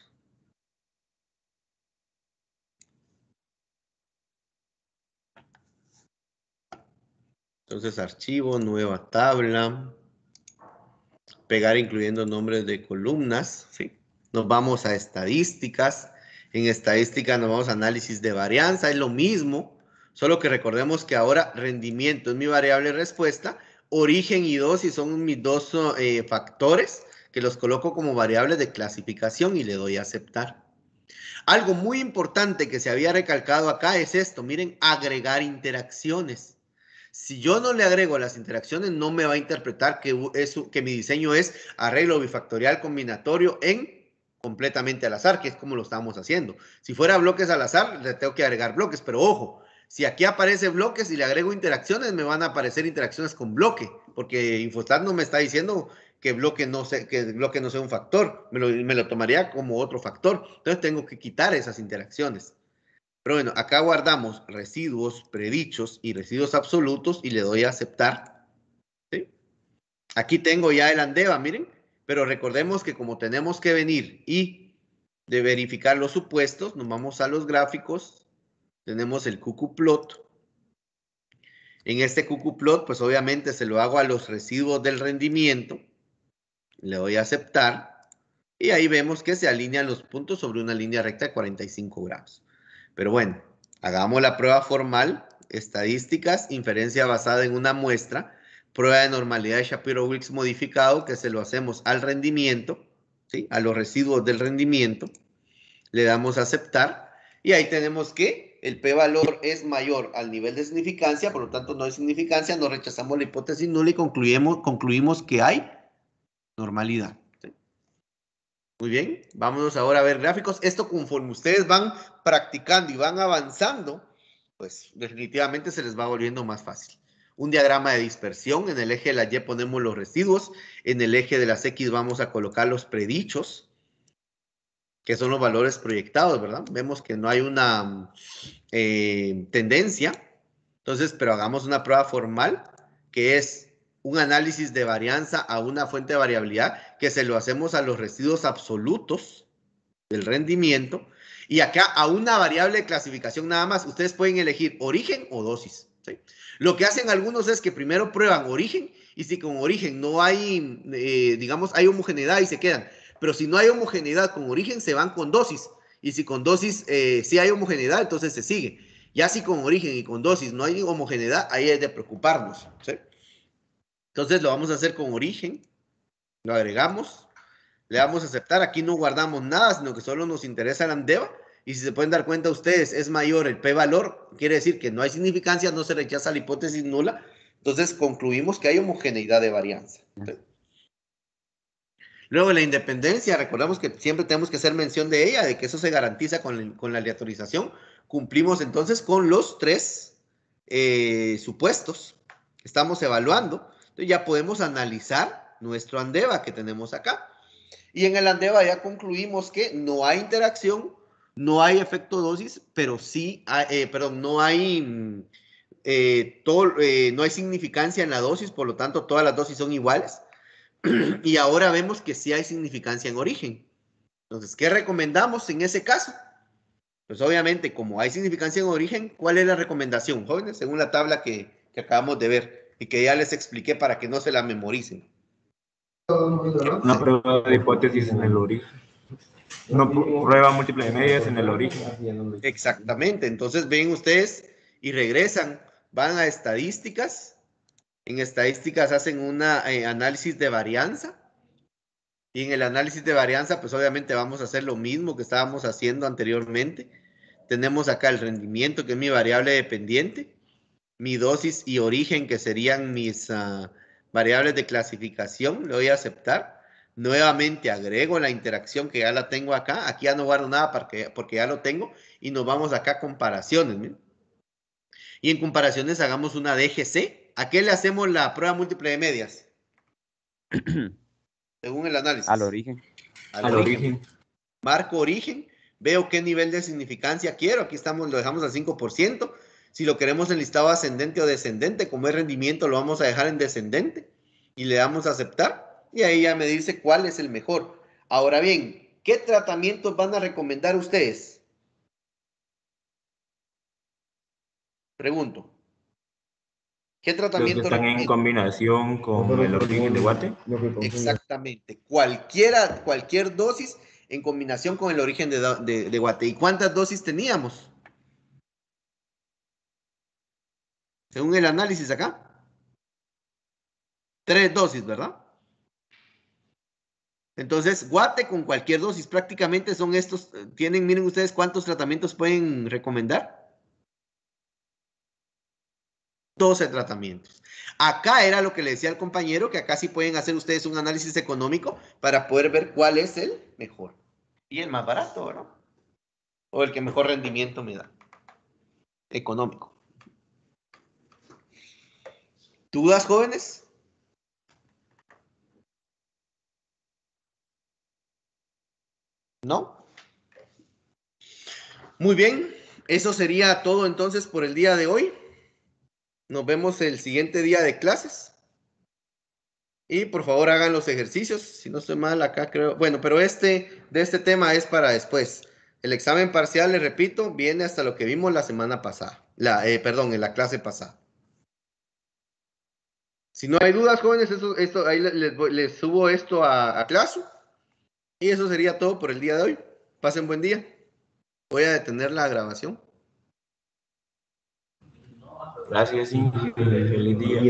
Entonces, archivo, nueva tabla. Pegar incluyendo nombres de columnas. ¿Sí? Nos vamos a estadísticas. En estadística nos vamos a análisis de varianza. Es lo mismo. Solo que recordemos que ahora rendimiento es mi variable respuesta. Origen y dosis son mis dos factores que los coloco como variables de clasificación y le doy a aceptar. Algo muy importante que se había recalcado acá es esto. Miren, agregar interacciones. Si yo no le agrego las interacciones, no me va a interpretar que mi diseño es arreglo bifactorial combinatorio en completamente al azar, que es como lo estamos haciendo. Si fuera bloques al azar, le tengo que agregar bloques, pero ojo, si aquí aparece bloques y le agrego interacciones, me van a aparecer interacciones con bloque, porque Infostat no me está diciendo que bloque no sea un factor, me lo tomaría como otro factor. Entonces tengo que quitar esas interacciones. Pero bueno, acá guardamos residuos predichos y residuos absolutos y le doy a aceptar. ¿Sí? Aquí tengo ya el ANDEVA, miren, pero recordemos que como tenemos que venir y de verificar los supuestos, nos vamos a los gráficos, tenemos el cucuplot. En este cucuplot, pues obviamente se lo hago a los residuos del rendimiento, le doy a aceptar, y ahí vemos que se alinean los puntos sobre una línea recta de 45 grados. Pero bueno, hagamos la prueba formal, estadísticas, inferencia basada en una muestra, prueba de normalidad de Shapiro-Wilks modificado, que se lo hacemos al rendimiento, ¿sí? A los residuos del rendimiento, le damos a aceptar, y ahí tenemos que el p-valor es mayor al nivel de significancia, por lo tanto no hay significancia, no rechazamos la hipótesis nula y concluimos que hay normalidad. ¿Sí? Muy bien, vámonos ahora a ver gráficos. Esto conforme ustedes van practicando y van avanzando, pues definitivamente se les va volviendo más fácil. Un diagrama de dispersión, en el eje de la Y ponemos los residuos, en el eje de las X vamos a colocar los predichos, que son los valores proyectados, ¿verdad? Vemos que no hay una tendencia, entonces, pero hagamos una prueba formal, que es un análisis de varianza a una fuente de variabilidad, que se lo hacemos a los residuos absolutos del rendimiento, y acá a una variable de clasificación nada más. Ustedes pueden elegir origen o dosis, ¿sí? Lo que hacen algunos es que primero prueban origen, y si con origen no hay, digamos, hay homogeneidad y se quedan. Pero si no hay homogeneidad con origen, se van con dosis. Y si con dosis sí hay homogeneidad, entonces se sigue. Ya si con origen y con dosis no hay homogeneidad, ahí es de preocuparnos, ¿sí? Entonces lo vamos a hacer con origen. Lo agregamos. Le damos a aceptar. Aquí no guardamos nada, sino que solo nos interesa el ANDEVA. Y si se pueden dar cuenta ustedes, es mayor el p-valor. Quiere decir que no hay significancia, no se rechaza la hipótesis nula. Entonces concluimos que hay homogeneidad de varianza. ¿Sí? Luego la independencia, recordamos que siempre tenemos que hacer mención de ella, de que eso se garantiza con la aleatorización. Cumplimos entonces con los tres supuestos que estamos evaluando. Entonces ya podemos analizar nuestro ANDEVA que tenemos acá. Y en el ANDEVA ya concluimos que no hay interacción, no hay efecto dosis, pero sí, no hay, no hay significancia en la dosis, por lo tanto todas las dosis son iguales. Y ahora vemos que sí hay significancia en origen. Entonces, ¿qué recomendamos en ese caso? Pues obviamente, como hay significancia en origen, ¿cuál es la recomendación, jóvenes? Según la tabla que acabamos de ver y que ya les expliqué para que no se la memoricen. Una prueba de hipótesis en el origen. Una prueba múltiple de medias en el origen. Exactamente. Entonces ven ustedes y regresan, van a estadísticas. En estadísticas hacen un análisis de varianza. Y en el análisis de varianza, pues obviamente vamos a hacer lo mismo que estábamos haciendo anteriormente. Tenemos acá el rendimiento, que es mi variable dependiente, mi dosis y origen, que serían mis variables de clasificación. Le doy a aceptar. Nuevamente agrego la interacción que ya la tengo acá. Aquí ya no guardo nada porque ya lo tengo. Y nos vamos acá a comparaciones. ¿Miren? Y en comparaciones hagamos una DGC. ¿A qué le hacemos la prueba múltiple de medias? Según el análisis. Al origen. Al origen. Marco origen. Veo qué nivel de significancia quiero. Aquí estamos, lo dejamos al 5%. Si lo queremos en listado ascendente o descendente, como es rendimiento, lo vamos a dejar en descendente. Y le damos a aceptar. Y ahí ya me dice cuál es el mejor. Ahora bien, ¿qué tratamientos van a recomendar ustedes? Pregunto. ¿Qué tratamiento Los que están en combinación con el origen de Guate. Exactamente. Cualquier dosis en combinación con el origen de Guate. ¿Y cuántas dosis teníamos? Según el análisis acá. 3 dosis, ¿verdad? Entonces, Guate con cualquier dosis prácticamente son estos. Miren ustedes cuántos tratamientos pueden recomendar. 12 tratamientos. Acá era lo que le decía al compañero, que acá sí pueden hacer ustedes un análisis económico para poder ver cuál es el mejor. Y el más barato, ¿no? O el que mejor rendimiento me da. Económico. ¿Dudas, jóvenes? ¿No? Muy bien. eso sería todo entonces por el día de hoy. Nos vemos el siguiente día de clases. Y por favor hagan los ejercicios. Si no estoy mal, acá creo. Bueno, pero de este tema es para después. El examen parcial, les repito, viene hasta lo que vimos la semana pasada. Perdón, en la clase pasada. Si no hay dudas, jóvenes, esto ahí les subo esto a clase. Y eso sería todo por el día de hoy. Pasen buen día. Voy a detener la grabación. Gracias, Inge. Feliz día.